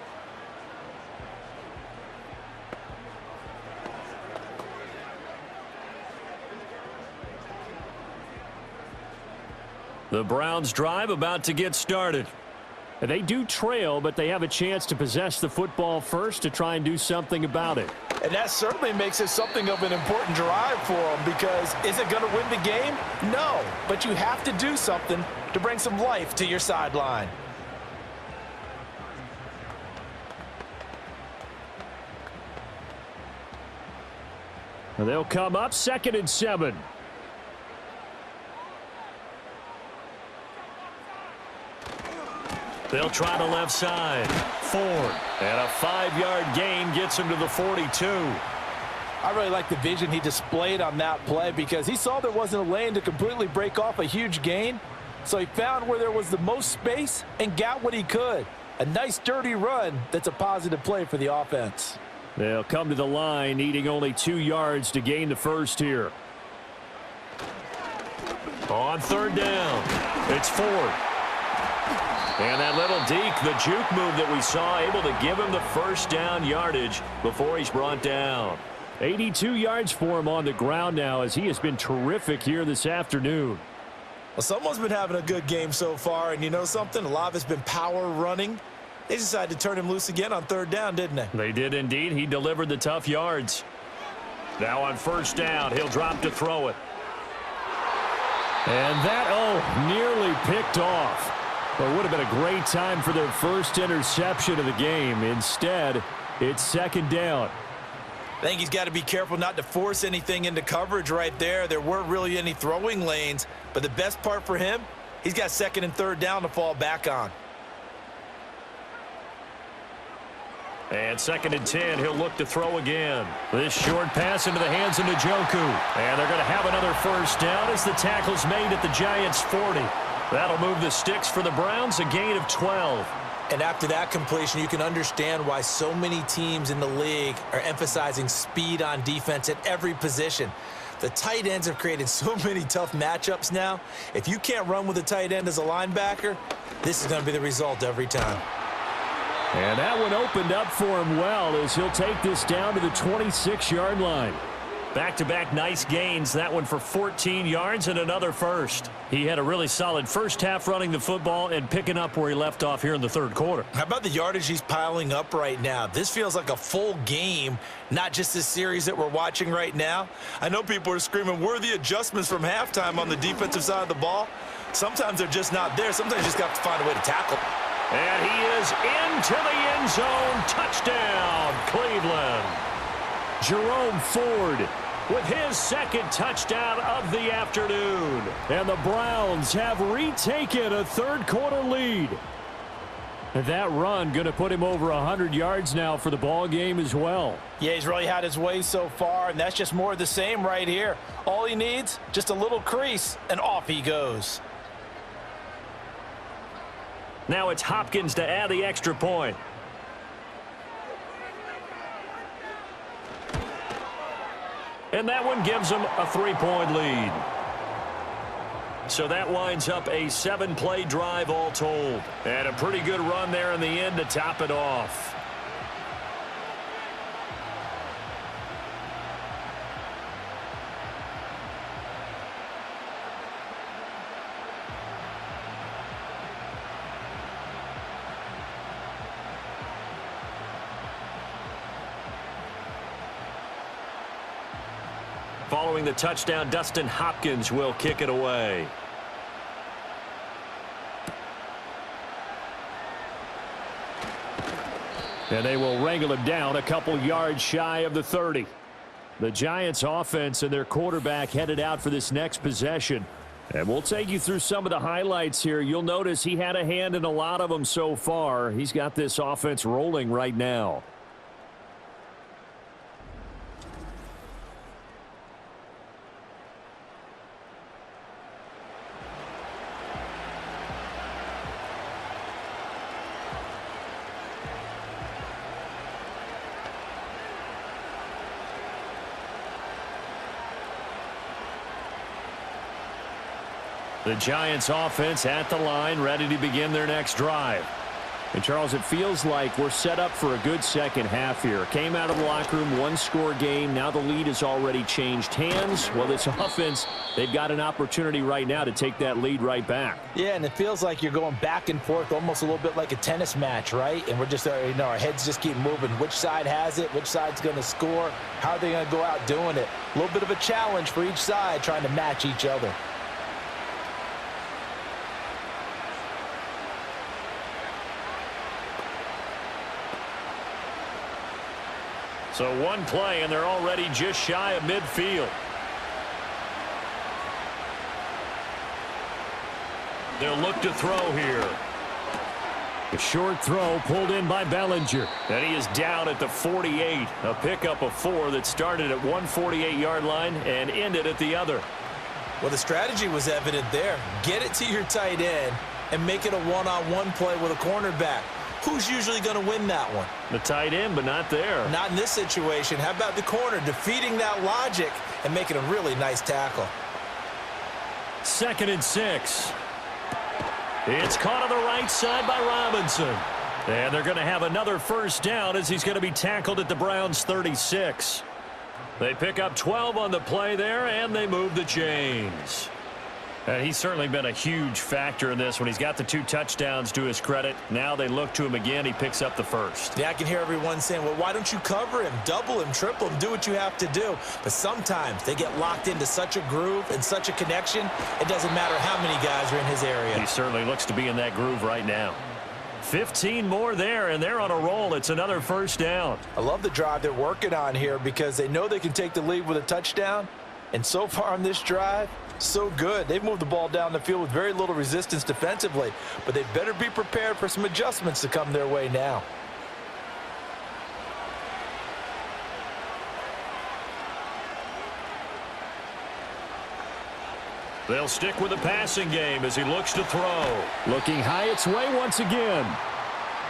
The Browns drive about to get started. They do trail, but they have a chance to possess the football first to try and do something about it. And that certainly makes it something of an important drive for them, because is it going to win the game? No, but you have to do something to bring some life to your sideline. And they'll come up 2nd and 7. They'll try the left side. Ford. And a 5-yard gain gets him to the 42. I really like the vision he displayed on that play, because he saw there wasn't a lane to completely break off a huge gain. So he found where there was the most space and got what he could. A nice dirty run that's a positive play for the offense. They'll come to the line needing only 2 yards to gain the first here. On 3rd down, it's Ford. And that little deke, the juke move that we saw, able to give him the first down yardage before he's brought down. 82 yards for him on the ground now, as he has been terrific here this afternoon. Well, someone's been having a good game so far, and you know something? A lot of it's been power running. They decided to turn him loose again on 3rd down, didn't they? They did indeed. He delivered the tough yards. Now on 1st down, he'll drop to throw it. And that, nearly picked off. Well, it would have been a great time for their first interception of the game. Instead, it's 2nd down. I think he's got to be careful not to force anything into coverage right there. There weren't really any throwing lanes, but the best part for him, he's got 2nd and 3rd down to fall back on. And 2nd and 10, he'll look to throw again. This short pass into the hands of Njoku. And they're going to have another first down as the tackle's made at the Giants' 40. That'll move the sticks for the Browns, a gain of 12. And after that completion, you can understand why so many teams in the league are emphasizing speed on defense at every position. The tight ends have created so many tough matchups now. If you can't run with a tight end as a linebacker, this is going to be the result every time. And that one opened up for him well, as he'll take this down to the 26-yard line. Back-to-back nice gains. That one for 14 yards and another first. He had a really solid first half running the football and picking up where he left off here in the 3rd quarter. How about the yardage he's piling up right now? This feels like a full game, not just this series that we're watching right now. I know people are screaming, where are the adjustments from halftime on the defensive side of the ball? Sometimes they're just not there. Sometimes you just have to find a way to tackle. And he is into the end zone. Touchdown, Cleveland. Jerome Ford with his 2nd touchdown of the afternoon. And the Browns have retaken a 3rd quarter lead. And that run going to put him over 100 yards now for the ball game as well. Yeah, he's really had his way so far, and that's just more of the same right here. All he needs, just a little crease, and off he goes. Now it's Hopkins to add the extra point. And that one gives them a 3-point lead. So that winds up a 7-play drive all told. And a pretty good run there in the end to top it off. Following the touchdown, Dustin Hopkins will kick it away. And they will wrangle him down a couple yards shy of the 30. The Giants offense and their quarterback headed out for this next possession. And we'll take you through some of the highlights here. You'll notice he had a hand in a lot of them so far. He's got this offense rolling right now. The Giants offense at the line, ready to begin their next drive. And, Charles, it feels like we're set up for a good second half here. Came out of the locker room, one-score game. Now the lead has already changed hands. Well, this offense, they've got an opportunity right now to take that lead right back. Yeah, and it feels like you're going back and forth almost a little bit like a tennis match, right? And we're just, our heads just keep moving. Which side has it? Which side's going to score? How are they going to go out doing it? A little bit of a challenge for each side trying to match each other. So one play, and they're already just shy of midfield. They'll look to throw here. A short throw pulled in by Bellinger. And he is down at the 48. A pickup of 4 that started at 148-yard line and ended at the other. Well, the strategy was evident there. Get it to your tight end and make it a one-on-one play with a cornerback. Who's usually going to win that one? The tight end, but not there. Not in this situation. How about the corner defeating that logic and making a really nice tackle? 2nd and 6. It's caught on the right side by Robinson. And they're going to have another first down as he's going to be tackled at the Browns' 36. They pick up 12 on the play there, and they move the chains. And he's certainly been a huge factor in this when he's got the 2 touchdowns to his credit. Now they look to him again. He picks up the first. Yeah, I can hear everyone saying, well, why don't you cover him, double him, triple him, do what you have to do. But sometimes they get locked into such a groove and such a connection, it doesn't matter how many guys are in his area. He certainly looks to be in that groove right now. 15 more there, and they're on a roll. It's another first down. I love the drive they're working on here because they know they can take the lead with a touchdown. And so far on this drive, so good. They've moved the ball down the field with very little resistance defensively, but they better be prepared for some adjustments to come their way now. They'll stick with the passing game as he looks to throw. Looking high its way once again.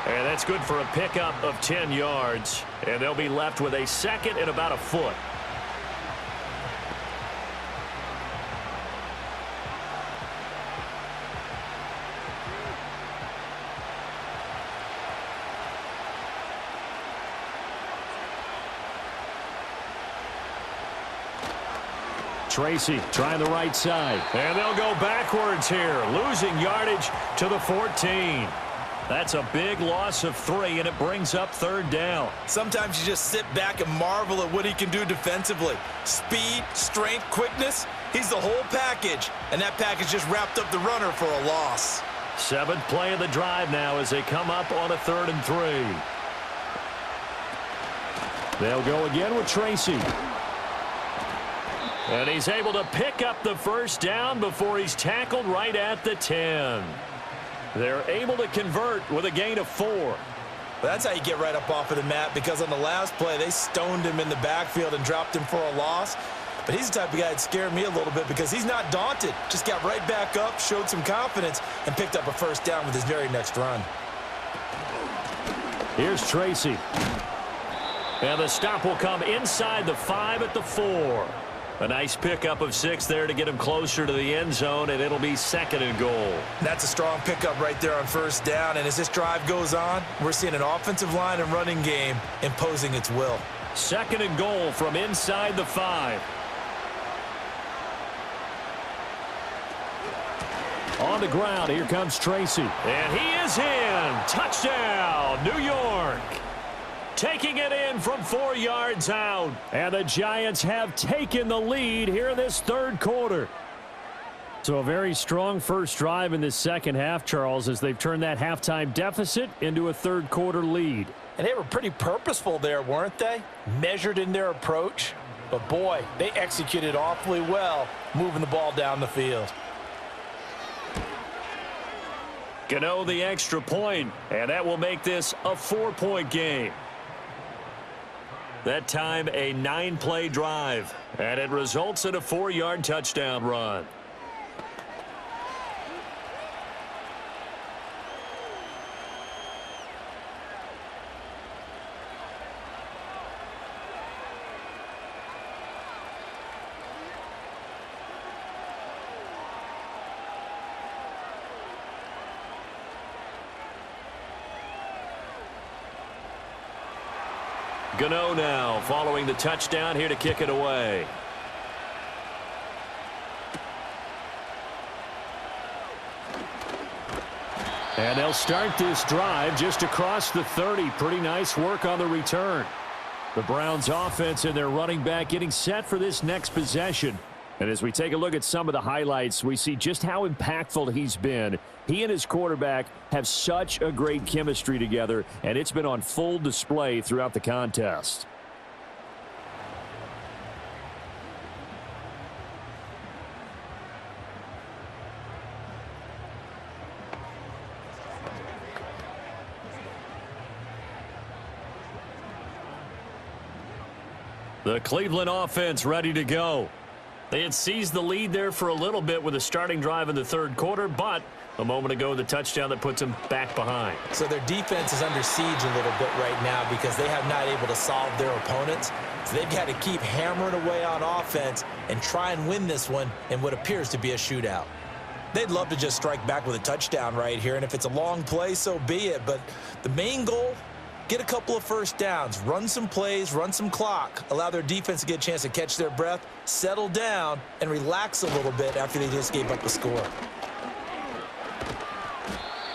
And that's good for a pickup of 10 yards. And they'll be left with a 2nd and about a foot. Tracy trying the right side. And they'll go backwards here, losing yardage to the 14. That's a big loss of 3, and it brings up 3rd down. Sometimes you just sit back and marvel at what he can do defensively. Speed, strength, quickness, he's the whole package. And that package just wrapped up the runner for a loss. 7th play of the drive now as they come up on a 3rd and 3. They'll go again with Tracy. And he's able to pick up the first down before he's tackled right at the 10. They're able to convert with a gain of 4. Well, that's how you get right up off of the mat, because on the last play, they stoned him in the backfield and dropped him for a loss. But he's the type of guy that scared me a little bit because he's not daunted. Just got right back up, showed some confidence, and picked up a first down with his very next run. Here's Tracy. And the stop will come inside the 5 at the 4. A nice pickup of 6 there to get him closer to the end zone, and it'll be 2nd and goal. That's a strong pickup right there on first down, and as this drive goes on, we're seeing an offensive line and running game imposing its will. 2nd and goal from inside the 5. On the ground, here comes Tracy. And he is in. Touchdown, New York. Taking it in from 4 yards out. And the Giants have taken the lead here in this 3rd quarter. So a very strong first drive in this second half, Charles, as they've turned that halftime deficit into a 3rd quarter lead. And they were pretty purposeful there, weren't they? Measured in their approach. But, boy, they executed awfully well moving the ball down the field. Gano the extra point, and that will make this a 4-point game. That time a 9-play drive, and it results in a 4-yard touchdown run. Gano now following the touchdown here to kick it away. And they'll start this drive just across the 30. Pretty nice work on the return. The Browns offense and their running back getting set for this next possession. And as we take a look at some of the highlights, we see just how impactful he's been. He and his quarterback have such a great chemistry together, and it's been on full display throughout the contest. The Cleveland offense ready to go. They had seized the lead there for a little bit with a starting drive in the third quarter, but a moment ago, the touchdown that puts them back behind. So their defense is under siege a little bit right now because they have not able to solve their opponents. So they've got to keep hammering away on offense and try and win this one in what appears to be a shootout. They'd love to just strike back with a touchdown right here, and if it's a long play, so be it. But the main goal, get a couple of first downs, run some plays, run some clock, allow their defense to get a chance to catch their breath, settle down, and relax a little bit after they just gave up a score.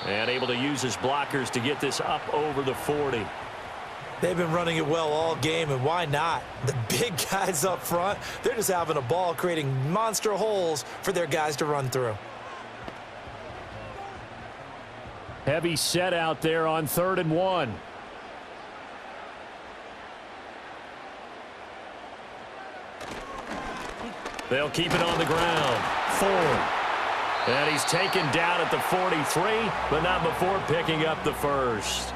And able to use his blockers to get this up over the 40. They've been running it well all game, and why not? The big guys up front, they're just having a ball, creating monster holes for their guys to run through. Heavy set out there on 3rd and 1. They'll keep it on the ground. Ford. And he's taken down at the 43, but not before picking up the first.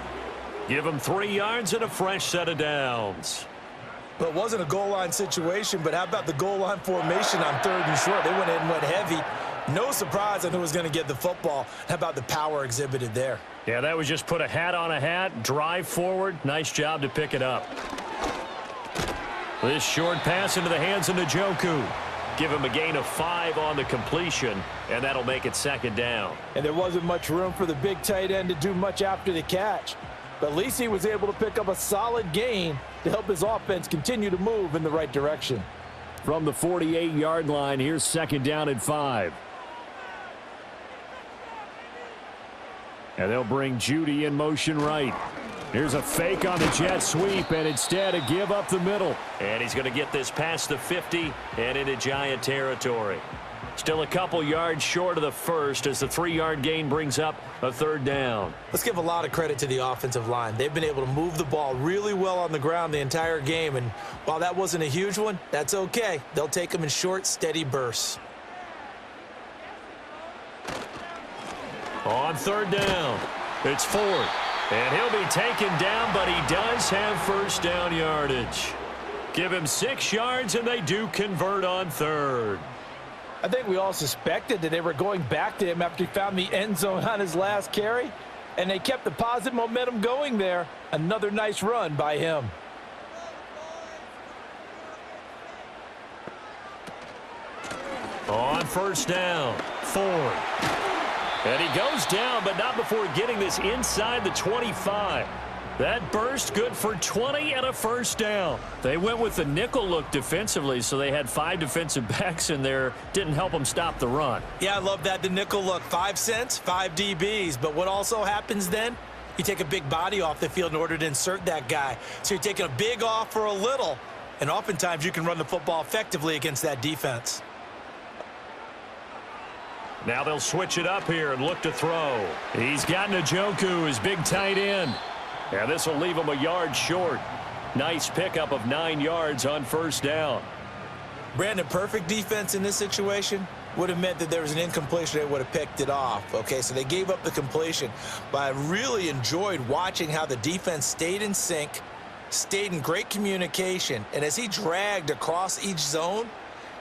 Give him 3 yards and a fresh set of downs. Well, it wasn't a goal line situation, but how about the goal line formation on 3rd and short? They went in and went heavy. No surprise on who was going to get the football. How about the power exhibited there? Yeah, that was just put a hat on a hat, drive forward. Nice job to pick it up. This short pass into the hands of Njoku. Give him a gain of 5 on the completion, and that'll make it 2nd down. And there wasn't much room for the big tight end to do much after the catch. But at least he was able to pick up a solid gain to help his offense continue to move in the right direction. From the 48-yard line, here's 2nd down and 5. And they'll bring Judy in motion right. Here's a fake on the jet sweep, and instead a give up the middle. And he's going to get this past the 50 and into Giant territory. Still a couple yards short of the first as the 3-yard gain brings up a 3rd down. Let's give a lot of credit to the offensive line. They've been able to move the ball really well on the ground the entire game, and while that wasn't a huge one, that's okay. They'll take them in short, steady bursts. On 3rd down, it's Ford. And he'll be taken down, but he does have first down yardage. Give him 6 yards, and they do convert on 3rd. I think we all suspected that they were going back to him after he found the end zone on his last carry, and they kept the positive momentum going there. Another nice run by him. On 1st down, Ford. And he goes down, but not before getting this inside the 25. That burst good for 20 and a first down. They went with the nickel look defensively, so they had 5 defensive backs in there. Didn't help them stop the run. Yeah, I love that, the nickel look. 5 cents, 5 DBs. But what also happens then? You take a big body off the field in order to insert that guy. So you're taking a big off for a little, and oftentimes you can run the football effectively against that defense. Now they'll switch it up here and look to throw. He's got Njoku, his big tight end. And this will leave him a yard short. Nice pickup of 9 yards on 1st down. Brandon, perfect defense in this situation would have meant that there was an incompletion that would have picked it off. Okay, so they gave up the completion. But I really enjoyed watching how the defense stayed in sync, stayed in great communication. And as he dragged across each zone,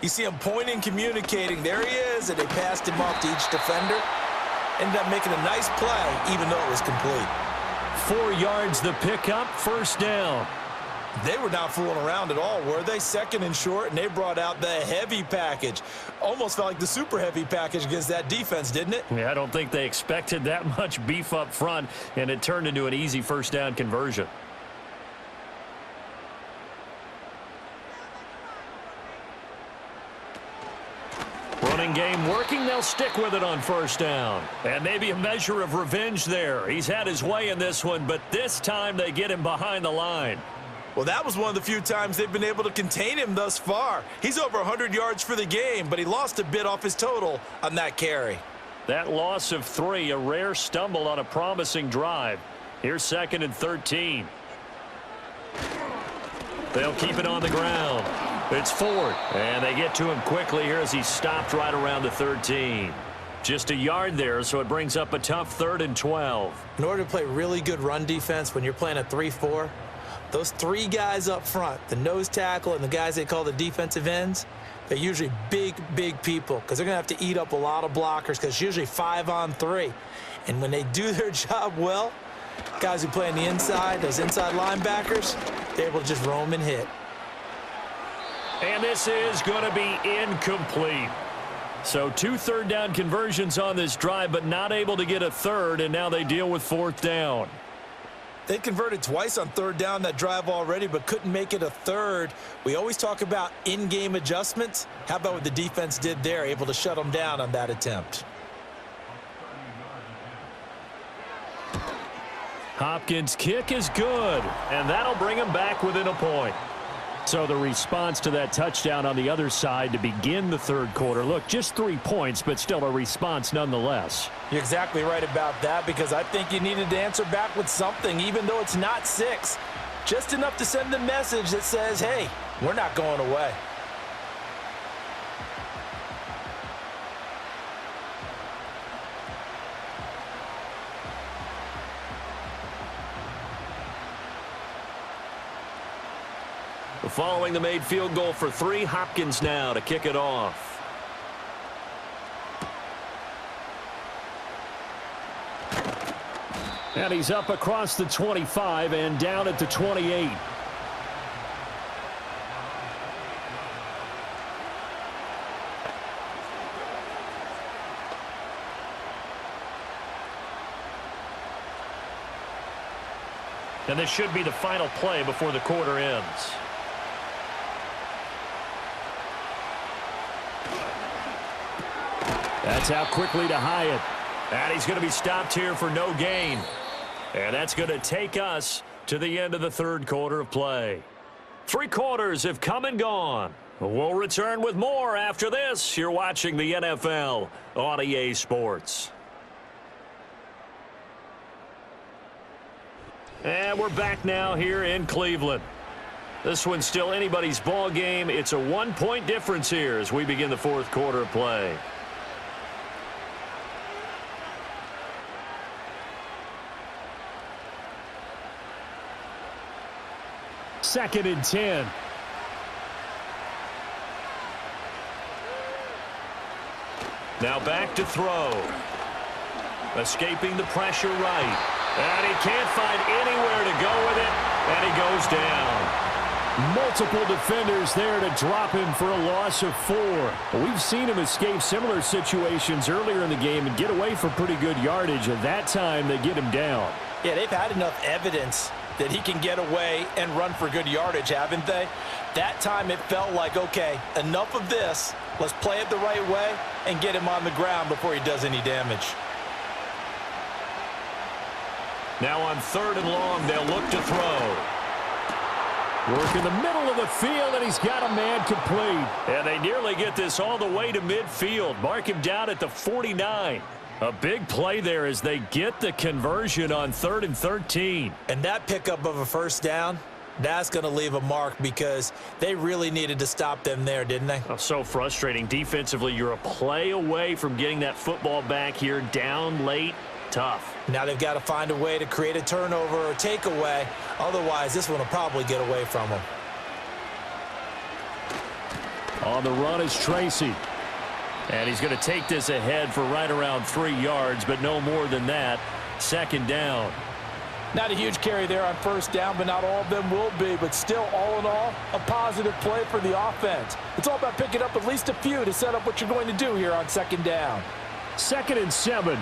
you see him pointing, communicating. There he is, and they passed him off to each defender. Ended up making a nice play, even though it was complete. 4 yards the pickup, 1st down. They were not fooling around at all, were they? 2nd and short, and they brought out the heavy package. Almost felt like the super heavy package against that defense, didn't it? Yeah, I don't think they expected that much beef up front, and it turned into an easy 1st down conversion. Running game working. They'll stick with it on first down. And maybe a measure of revenge there. He's had his way in this one, but this time they get him behind the line. Well, that was one of the few times they've been able to contain him thus far. He's over 100 yards for the game, but he lost a bit off his total on that carry. That loss of 3, a rare stumble on a promising drive. Here's 2nd and 13. They'll keep it on the ground. It's Ford, and they get to him quickly here as he stopped right around the 13. Just a yard there, so it brings up a tough 3rd and 12. In order to play really good run defense when you're playing a 3-4, those 3 guys up front, the nose tackle and the guys they call the defensive ends, they're usually big, big people because they're going to have to eat up a lot of blockers because it's usually 5-on-3. And when they do their job well, guys who play on the inside, those inside linebackers, they're able to just roam and hit. And this is going to be incomplete. So 2 third-down conversions on this drive, but not able to get a third, and now they deal with 4th down. They converted twice on 3rd down that drive already, but couldn't make it a 3rd. We always talk about in-game adjustments. How about what the defense did there, able to shut them down on that attempt? Hopkins' kick is good, and that'll bring him back within a point. So the response to that touchdown on the other side to begin the 3rd quarter. Look, just 3 points, but still a response nonetheless. You're exactly right about that because I think you needed to answer back with something, even though it's not 6. Just enough to send the message that says, hey, we're not going away. Following the made field goal for 3, Hopkins now to kick it off. And he's up across the 25 and down at the 28. And this should be the final play before the quarter ends. That's out quickly to Hyatt. And he's going to be stopped here for no gain. And that's going to take us to the end of the 3rd quarter of play. 3 quarters have come and gone. We'll return with more after this. You're watching the NFL on EA Sports. And we're back now here in Cleveland. This one's still anybody's ball game. It's a 1-point difference here as we begin the 4th quarter of play. Second and 10. Now back to throw. Escaping the pressure right. And he can't find anywhere to go with it. And he goes down. Multiple defenders there to drop him for a loss of 4. We've seen him escape similar situations earlier in the game and get away for pretty good yardage. At that time, they get him down. Yeah, they've had enough evidence that he can get away and run for good yardage, haven't they? That time it felt like, okay, enough of this. Let's play it the right way and get him on the ground before he does any damage. Now on 3rd and long, they'll look to throw. Work in the middle of the field, and he's got a man complete. And they nearly get this all the way to midfield. Mark him down at the 49. A big play there as they get the conversion on 3rd and 13. And that pickup of a 1st down, that's going to leave a mark because they really needed to stop them there, didn't they? Oh, so frustrating. Defensively, you're a play away from getting that football back here down late. Tough. Now they've got to find a way to create a turnover or takeaway. Otherwise, this one will probably get away from them. On the run is Tracy. And he's going to take this ahead for right around 3 yards, but no more than that. 2nd down. Not a huge carry there on 1st down, but not all of them will be. But still, all in all, a positive play for the offense. It's all about picking up at least a few to set up what you're going to do here on 2nd down. 2nd and 7.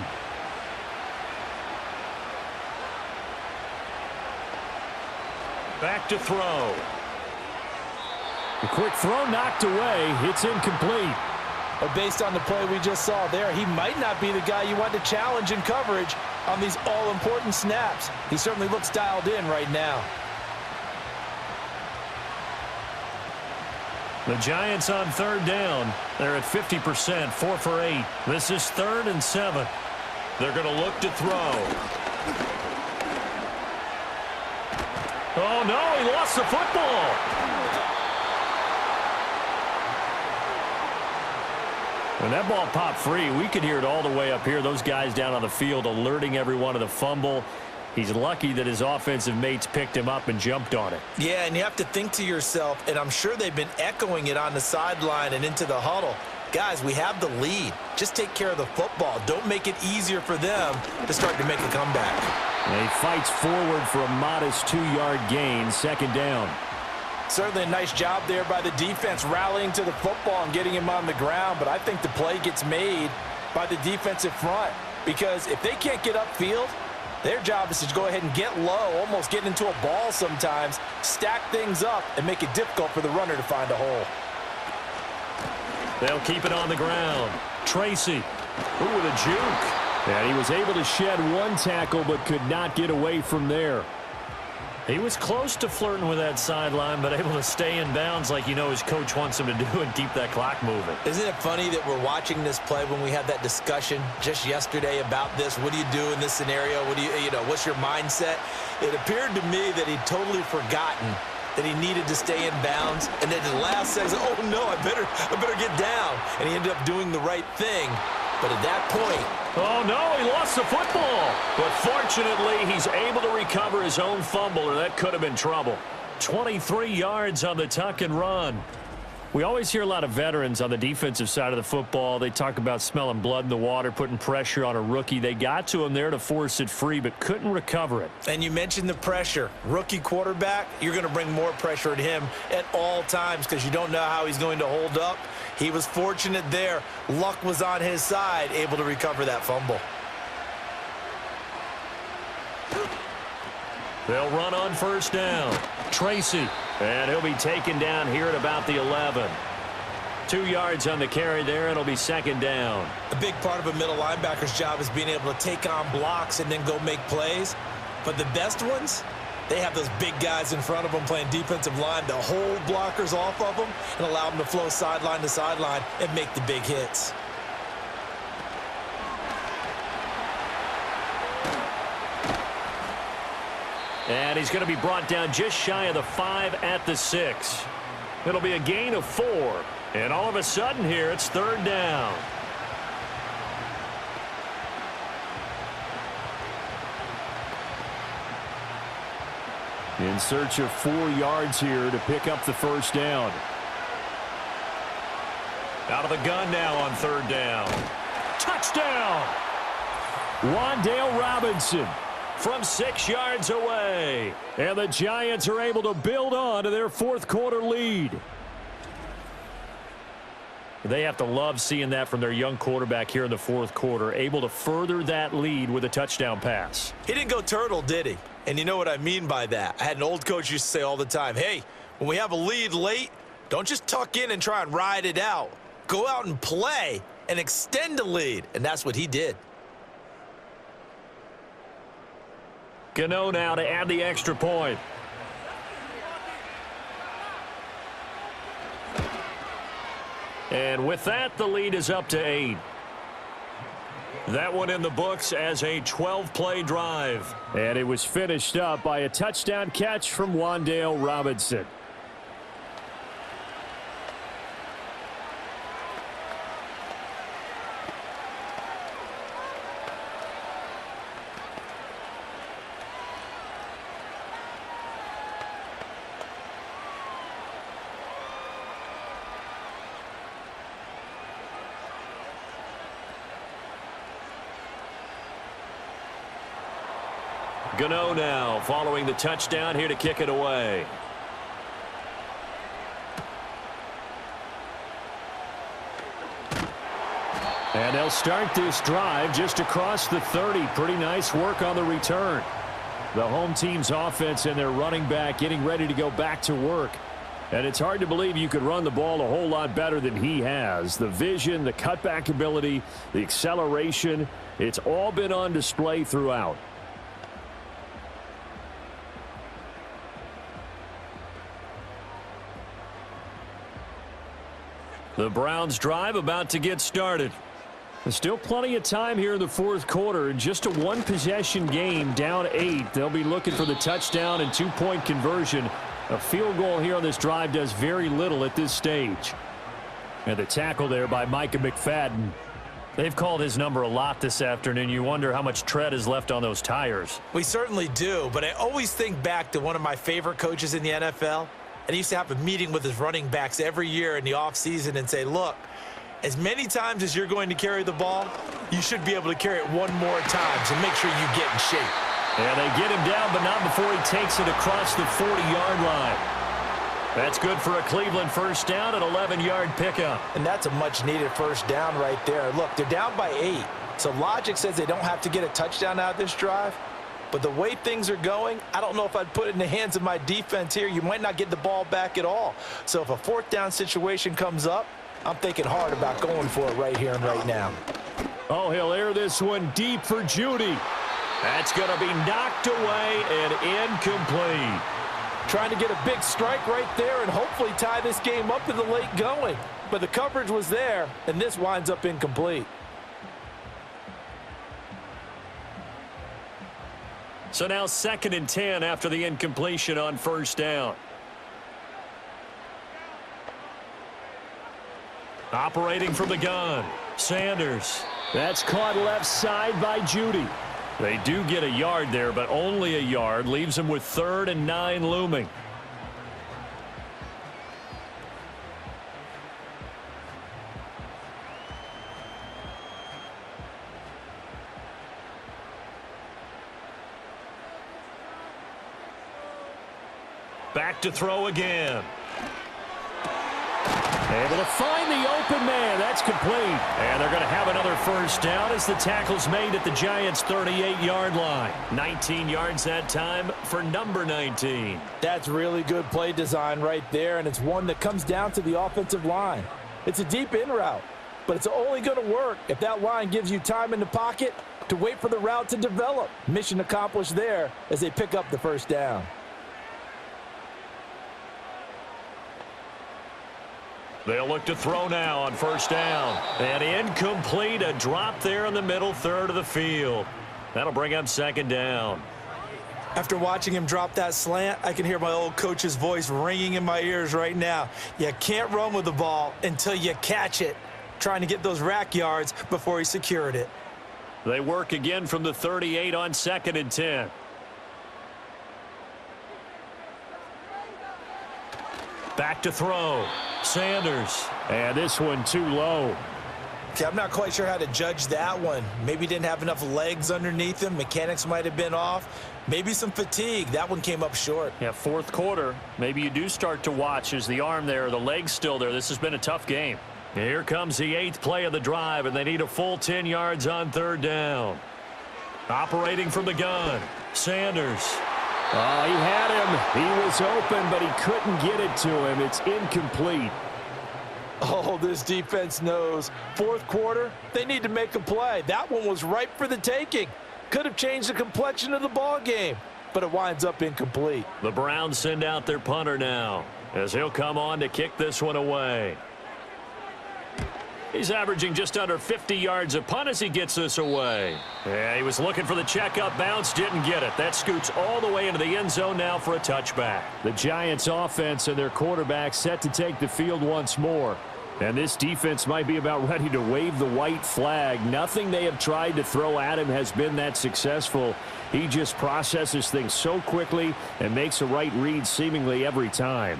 Back to throw. The quick throw knocked away. It's incomplete. But based on the play we just saw there, he might not be the guy you want to challenge in coverage on these all-important snaps. He certainly looks dialed in right now. The Giants on third down. They're at 50%, 4 for 8. This is 3rd and 7. They're going to look to throw. Oh, no, he lost the football. When that ball popped free, we could hear it all the way up here. Those guys down on the field alerting everyone of the fumble. He's lucky that his offensive mates picked him up and jumped on it. Yeah, and you have to think to yourself, and I'm sure they've been echoing it on the sideline and into the huddle. Guys, we have the lead. Just take care of the football. Don't make it easier for them to start to make a comeback. And he fights forward for a modest 2-yard gain, 2nd down. Certainly a nice job there by the defense rallying to the football and getting him on the ground, but I think the play gets made by the defensive front because if they can't get upfield, their job is to go ahead and get low, almost get into a ball sometimes, stack things up, and make it difficult for the runner to find a hole. They'll keep it on the ground. Tracy. Ooh, with a juke. And he was able to shed one tackle but could not get away from there. He was close to flirting with that sideline, but able to stay in bounds like you know his coach wants him to do and keep that clock moving. Isn't it funny that we're watching this play when we had that discussion just yesterday about this? What do you do in this scenario? What do you know, what's your mindset? It appeared to me that he'd totally forgotten that he needed to stay in bounds, and then the last second, oh no, I better get down. And he ended up doing the right thing. But at that point, oh no, he lost the football. But fortunately, he's able to recover his own fumble, or that could have been trouble. 23 yards on the tuck and run. We always hear a lot of veterans on the defensive side of the football. They talk about smelling blood in the water, putting pressure on a rookie. They got to him there to force it free, but couldn't recover it. And you mentioned the pressure. Rookie quarterback, you're going to bring more pressure at him at all times because you don't know how he's going to hold up. He was fortunate there. Luck was on his side, able to recover that fumble. They'll run on 1st down. Tracy. And he'll be taken down here at about the 11. 2 yards on the carry there. It'll be 2nd down. A big part of a middle linebacker's job is being able to take on blocks and then go make plays. But the best ones, they have those big guys in front of them playing defensive line to hold blockers off of them and allow them to flow sideline to sideline and make the big hits. And he's going to be brought down just shy of the 5 at the 6. It'll be a gain of 4. And all of a sudden here, it's 3rd down. In search of 4 yards here to pick up the 1st down. Out of the gun now on 3rd down. Touchdown! Wan'Dale Robinson. From 6 yards away. And the Giants are able to build on to their 4th quarter lead. They have to love seeing that from their young quarterback here in the 4th quarter, able to further that lead with a touchdown pass. He didn't go turtle, did he? And you know what I mean by that. I had an old coach used to say all the time, hey, when we have a lead late, don't just tuck in and try and ride it out. Go out and play and extend the lead. And that's what he did. Gano now to add the extra point. And with that, the lead is up to 8. That one in the books as a 12-play drive. And it was finished up by a touchdown catch from Wan'Dale Robinson. Gano now following the touchdown here to kick it away. And they'll start this drive just across the 30. Pretty nice work on the return. The home team's offense and their running back getting ready to go back to work. And it's hard to believe you could run the ball a whole lot better than he has. The vision, the cutback ability, the acceleration, it's all been on display throughout. The Browns drive about to get started. There's still plenty of time here in the fourth quarter. Just a one-possession game, down 8. They'll be looking for the touchdown and two-point conversion. A field goal here on this drive does very little at this stage. And the tackle there by Micah McFadden. They've called his number a lot this afternoon. You wonder how much tread is left on those tires. We certainly do, but I always think back to one of my favorite coaches in the NFL. And he used to have a meeting with his running backs every year in the offseason and say, look, as many times as you're going to carry the ball, you should be able to carry it one more time, so make sure you get in shape. And they get him down, but not before he takes it across the 40-yard line. That's good for a Cleveland first down, an 11-yard pickup. And that's a much-needed first down right there. Look, they're down by 8, so logic says they don't have to get a touchdown out of this drive. But the way things are going, I don't know if I'd put it in the hands of my defense here. You might not get the ball back at all. So if a fourth down situation comes up, I'm thinking hard about going for it right here and right now. Oh, he'll air this one deep for Judy. That's going to be knocked away and incomplete. Trying to get a big strike right there and hopefully tie this game up in the late going. But the coverage was there, and this winds up incomplete. So now 2nd and 10 after the incompletion on first down. Operating from the gun, Sanders. That's caught left side by Judy. They do get a yard there, but only a yard. Leaves them with 3rd and 9 looming. Back to throw again. Able to find the open man. That's complete. And they're going to have another first down as the tackle's made at the Giants' 38-yard line. 19 yards that time for number 19. That's really good play design right there, and it's one that comes down to the offensive line. It's a deep in route, but it's only going to work if that line gives you time in the pocket to wait for the route to develop. Mission accomplished there as they pick up the first down. They'll look to throw now on first down. And incomplete, a drop there in the middle third of the field. That'll bring up 2nd down. After watching him drop that slant, I can hear my old coach's voice ringing in my ears right now. You can't run with the ball until you catch it. Trying to get those rack yards before he secured it. They work again from the 38 on 2nd and 10. Back to throw. Sanders. And this one too low. Okay, I'm not quite sure how to judge that one. Maybe didn't have enough legs underneath him. Mechanics might have been off. Maybe some fatigue. That one came up short. Yeah, fourth quarter. Maybe you do start to watch as the arm there, the leg's still there. This has been a tough game. Here comes the 8th play of the drive, and they need a full 10 yards on 3rd down. Operating from the gun. Sanders. Oh, he had him. He was open, but he couldn't get it to him. It's incomplete. Oh, this defense knows. Fourth quarter, they need to make a play. That one was ripe for the taking. Could have changed the complexion of the ball game, but it winds up incomplete. The Browns send out their punter now as he'll come on to kick this one away. He's averaging just under 50 yards a punt as he gets this away. Yeah, he was looking for the checkup bounce, didn't get it. That scoots all the way into the end zone now for a touchback. The Giants offense and their quarterback set to take the field once more. And this defense might be about ready to wave the white flag. Nothing they have tried to throw at him has been that successful. He just processes things so quickly and makes a right read seemingly every time.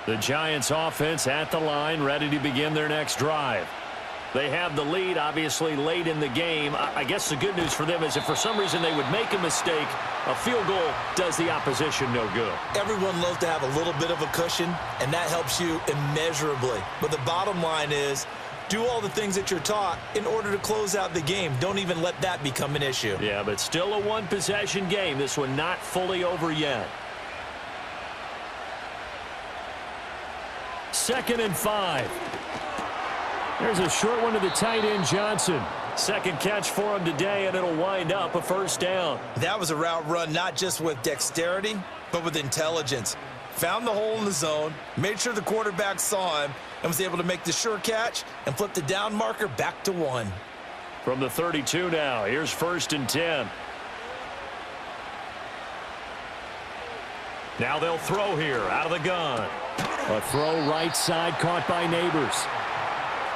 The Giants offense at the line, ready to begin their next drive. They have the lead, obviously, late in the game. I guess the good news for them is if for some reason they would make a mistake, a field goal does the opposition no good. Everyone loves to have a little bit of a cushion, and that helps you immeasurably. But the bottom line is Do all the things that you're taught in order to close out the game. Don't even let that become an issue. Yeah, but still a one-possession game. This one not fully over yet. 2nd and 5. There's a short one to the tight end, Johnson. Second catch for him today, and it'll wind up a first down. That was a route run not just with dexterity, but with intelligence. Found the hole in the zone, made sure the quarterback saw him, and was able to make the sure catch and flip the down marker back to 1. From the 32 now, here's 1st and 10. Now they'll throw here out of the gun. A throw right side caught by Neighbors.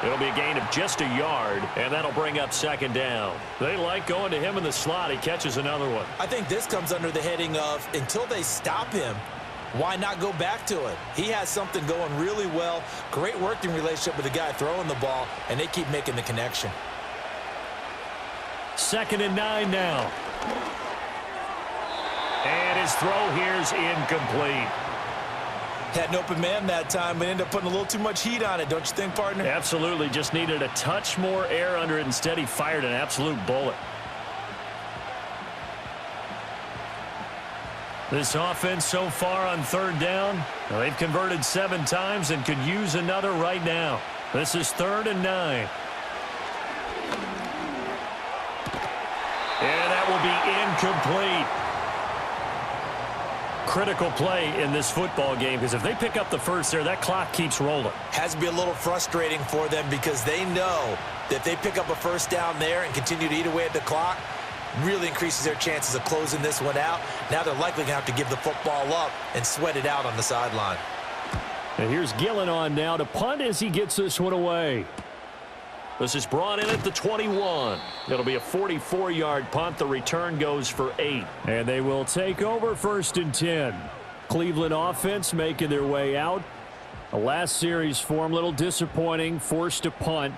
It'll be a gain of just a yard, and that'll bring up 2nd down. They like going to him in the slot. He catches another one. I think this comes under the heading of until they stop him, why not go back to it? He has something going really well. Great working relationship with the guy throwing the ball, and they keep making the connection. 2nd and 9 now. And his throw here's incomplete. Had an open man that time, but ended up putting a little too much heat on it, don't you think, partner? Absolutely. Just needed a touch more air under it. Instead, he fired an absolute bullet. This offense so far on 3rd down, well, they've converted 7 times and could use another right now. This is 3rd and 9. And that will be incomplete. Critical play in this football game, because if they pick up the first there, that clock keeps rolling. Has to be a little frustrating for them because they know that if they pick up a first down there and continue to eat away at the clock, really increases their chances of closing this one out. Now they're likely going to have to give the football up and sweat it out on the sideline. And here's Gillen on now to punt as he gets this one away. This is brought in at the 21. It'll be a 44-yard punt. The return goes for 8. And they will take over 1st and 10. Cleveland offense making their way out. The last series for them, a little disappointing, forced to punt.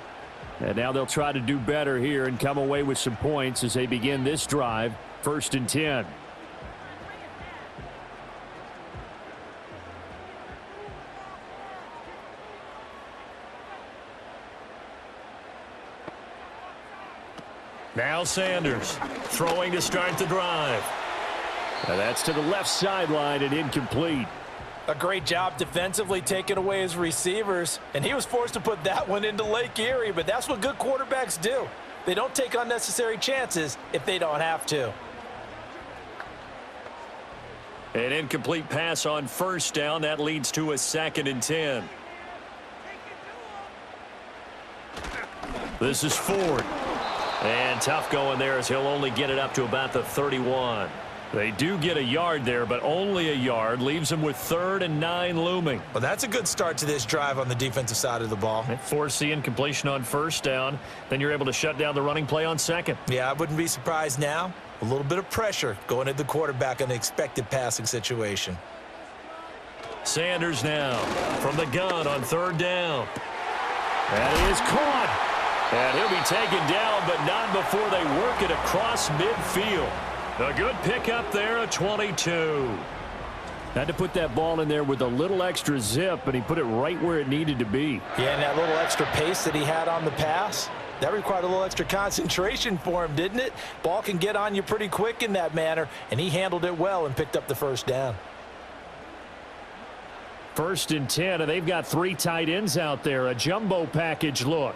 And now they'll try to do better here and come away with some points as they begin this drive. 1st and 10. Now Sanders throwing to start the drive. And that's to the left sideline and incomplete. A great job defensively taking away his receivers, and he was forced to put that one into Lake Erie, but that's what good quarterbacks do. They don't take unnecessary chances if they don't have to. An incomplete pass on 1st down. That leads to a 2nd and 10. This is Ford. And tough going there as he'll only get it up to about the 31. They do get a yard there, but only a yard. Leaves them with 3rd and 9 looming. Well, that's a good start to this drive on the defensive side of the ball. Force the incompletion on 1st down. Then you're able to shut down the running play on 2nd. Yeah, I wouldn't be surprised now. A little bit of pressure going at the quarterback in an expected passing situation. Sanders now from the gun on 3rd down. That is caught. And he'll be taken down, but not before they work it across midfield. A good pickup there, a 22. Had to put that ball in there with a little extra zip, but he put it right where it needed to be. Yeah, and that little extra pace that he had on the pass, that required a little extra concentration for him, didn't it? Ball can get on you pretty quick in that manner, and he handled it well and picked up the 1st down. 1st and 10, and they've got 3 tight ends out there. A jumbo package look.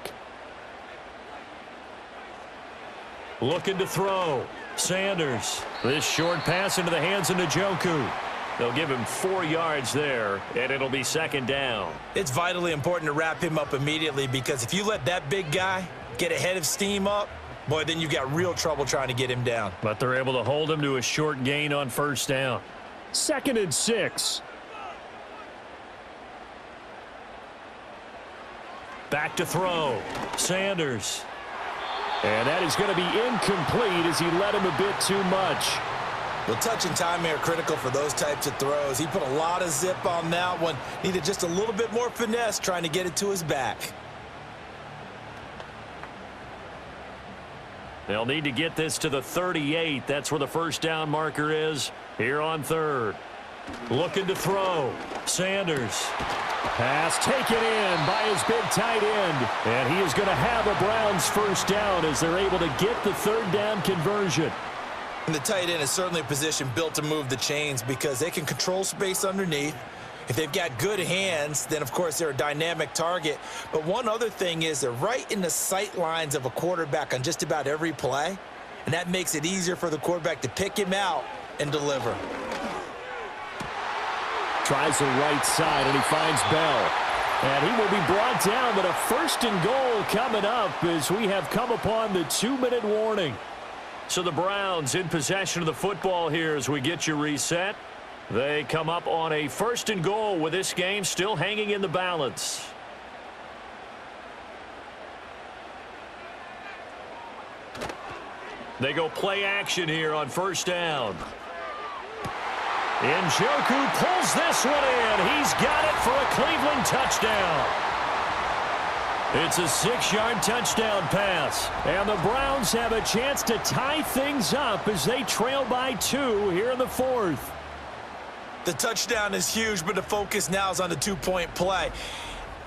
Looking to throw. Sanders. This short pass into the hands of Njoku. They'll give him 4 yards there, and it'll be 2nd down. It's vitally important to wrap him up immediately because if you let that big guy get ahead of steam up, boy, then you've got real trouble trying to get him down. But they're able to hold him to a short gain on 1st down. 2nd and 6. Back to throw. Sanders. And that is going to be incomplete as he led him a bit too much. Well, touch and timing are critical for those types of throws. He put a lot of zip on that one. Needed just a little bit more finesse trying to get it to his back. They'll need to get this to the 38. That's where the 1st down marker is here on 3rd. Looking to throw. Sanders. Pass taken in by his big tight end. And he is going to have a Browns first down as they're able to get the third down conversion. And the tight end is certainly a position built to move the chains because they can control space underneath. If they've got good hands, then, of course, they're a dynamic target. But one other thing is they're right in the sight lines of a quarterback on just about every play, and that makes it easier for the quarterback to pick him out and deliver. Tries the right side, and he finds Bell. And he will be brought down, but a first and goal coming up as we have come upon the 2-minute warning. So the Browns in possession of the football here as we get you reset. They come up on a first and goal with this game still hanging in the balance. They go play action here on first down. Njoku pulls this one in. He's got it for a Cleveland touchdown. It's a 6-yard touchdown pass. And the Browns have a chance to tie things up as they trail by 2 here in the fourth. The touchdown is huge, but the focus now is on the 2-point play.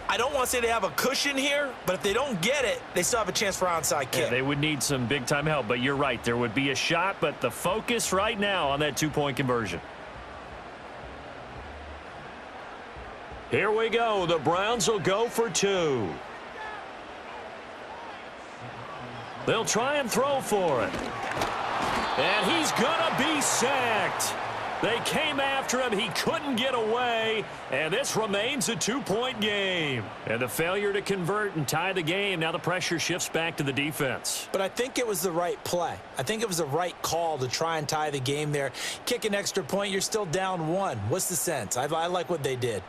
I don't want to say they have a cushion here, but if they don't get it, they still have a chance for onside kick. Yeah, they would need some big-time help, but you're right. There would be a shot, but the focus right now on that 2-point conversion. Here we go. The Browns will go for 2. They'll try and throw for it. And he's going to be sacked. They came after him. He couldn't get away. And this remains a 2-point game. And the failure to convert and tie the game. Now the pressure shifts back to the defense. But I think it was the right play. I think it was the right call to try and tie the game there. Kick an extra point, you're still down 1. What's the sense? I like what they did.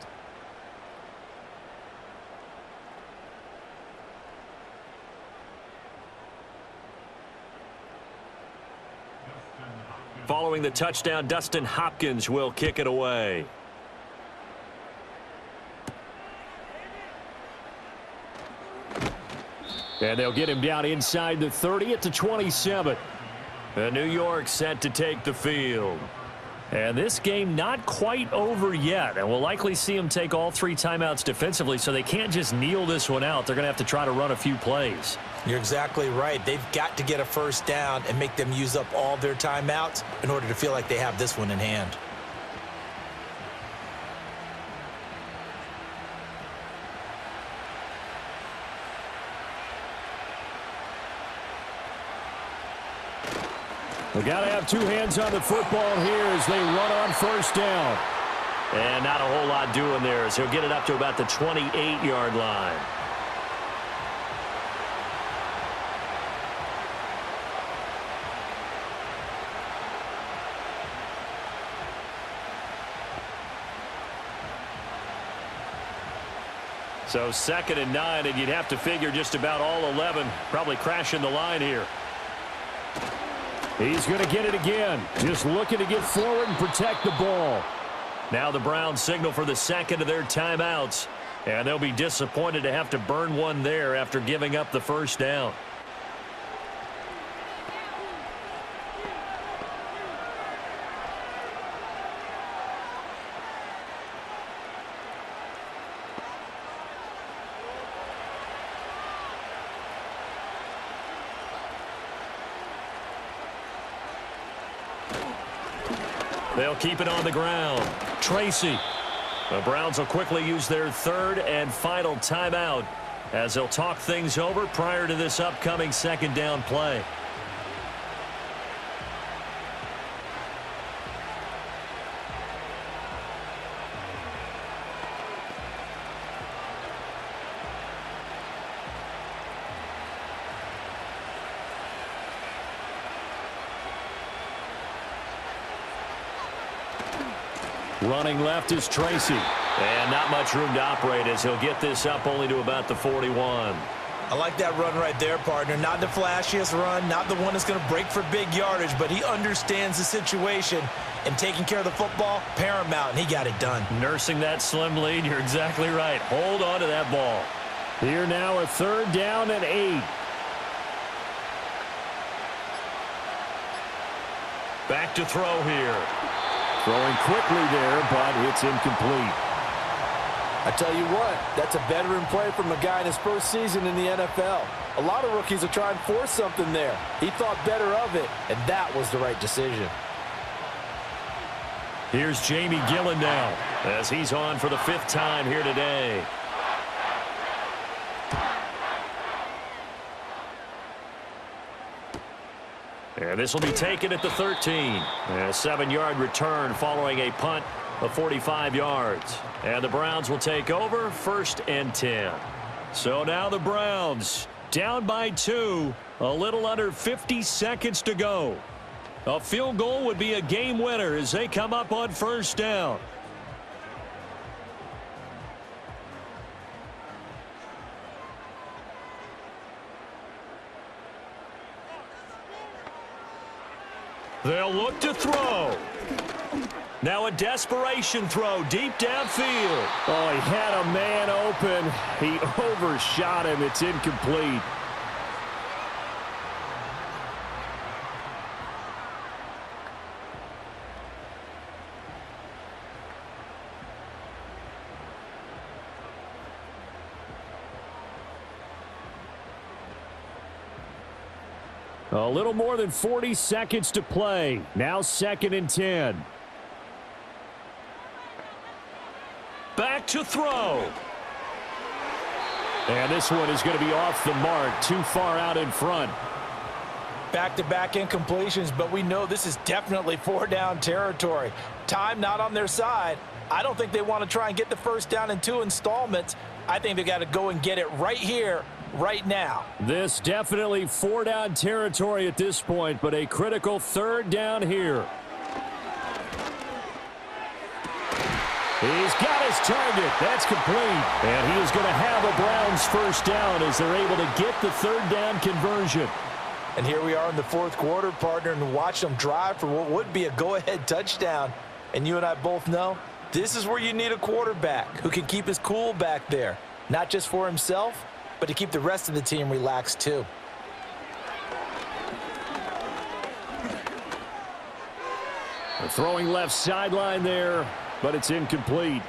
Following the touchdown, Dustin Hopkins will kick it away. And they'll get him down inside the 30 at the 27. And New York set to take the field. And this game not quite over yet. And we'll likely see them take all 3 timeouts defensively, so they can't just kneel this one out. They're going to have to try to run a few plays. You're exactly right. They've got to get a first down and make them use up all their timeouts in order to feel like they have this one in hand. They got to have 2 hands on the football here as they run on first down. And not a whole lot doing there as he'll get it up to about the 28-yard line. So 2nd and 9, and you'd have to figure just about all 11 probably crashing the line here. He's going to get it again. Just looking to get forward and protect the ball. Now the Browns signal for the 2nd of their timeouts. And they'll be disappointed to have to burn one there after giving up the first down. They'll keep it on the ground. Tracy. The Browns will quickly use their 3rd and final timeout as they'll talk things over prior to this upcoming 2nd down play. Running left is Tracy. And not much room to operate as he'll get this up only to about the 41. I like that run right there, partner. Not the flashiest run, not the one that's going to break for big yardage, but he understands the situation, and taking care of the football, paramount, and he got it done. Nursing that slim lead, you're exactly right. Hold on to that ball. Here now a 3rd down and 8. Back to throw here. Throwing quickly there, but it's incomplete. I tell you what, that's a veteran play from a guy in his first season in the NFL. A lot of rookies will try and force something there. He thought better of it, and that was the right decision. Here's Jamie Gillen now as he's on for the 5th time here today. And this will be taken at the 13. And a 7-yard return following a punt of 45 yards. And the Browns will take over 1st and 10. So now the Browns down by 2. A little under 50 seconds to go. A field goal would be a game winner as they come up on 1st down. They'll look to throw. Now a desperation throw deep downfield. Oh, he had a man open. He overshot him. It's incomplete. A little more than 40 seconds to play. Now 2nd and 10. Back to throw. And this one is going to be off the mark. Too far out in front. Back-to-back incompletions, but we know this is definitely 4-down territory. Time not on their side. I don't think they want to try and get the 1st down in 2 installments. I think they got to go and get it right here, right now. This definitely 4-down territory at this point, but a critical 3rd down here. He's got his target. That's complete. And he is going to have a Browns 1st down as they're able to get the 3rd down conversion. And here we are in the 4th quarter, partner, and watch them drive for what would be a go-ahead touchdown. And you and I both know this is where you need a quarterback who can keep his cool back there, not just for himself, but to keep the rest of the team relaxed too. They're throwing left sideline there, but it's incomplete.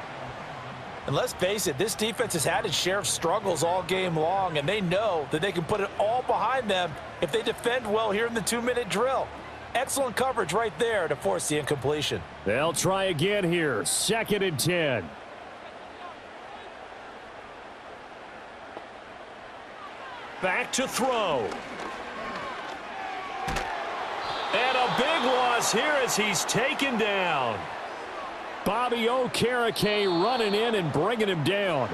And let's face it, this defense has had its share of struggles all game long, and they know that they can put it all behind them if they defend well here in the 2-minute drill. Excellent coverage right there to force the incompletion. They'll try again here. 2nd and 10. Back to throw. And a big loss here as he's taken down. Bobby Okereke running in and bringing him down.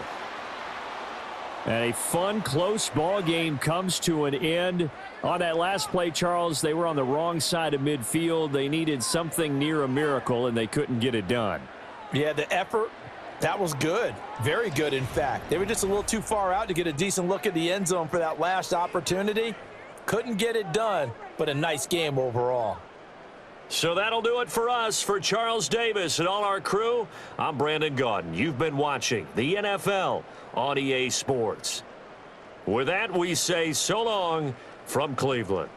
And a fun, close ball game comes to an end. On that last play, Charles, they were on the wrong side of midfield. They needed something near a miracle, and they couldn't get it done. Yeah, the effort, that was good. Very good, in fact. They were just a little too far out to get a decent look at the end zone for that last opportunity. Couldn't get it done, but a nice game overall. So that'll do it for us. For Charles Davis and all our crew, I'm Brandon Gaudin. You've been watching the NFL on EA Sports. With that, we say so long from Cleveland.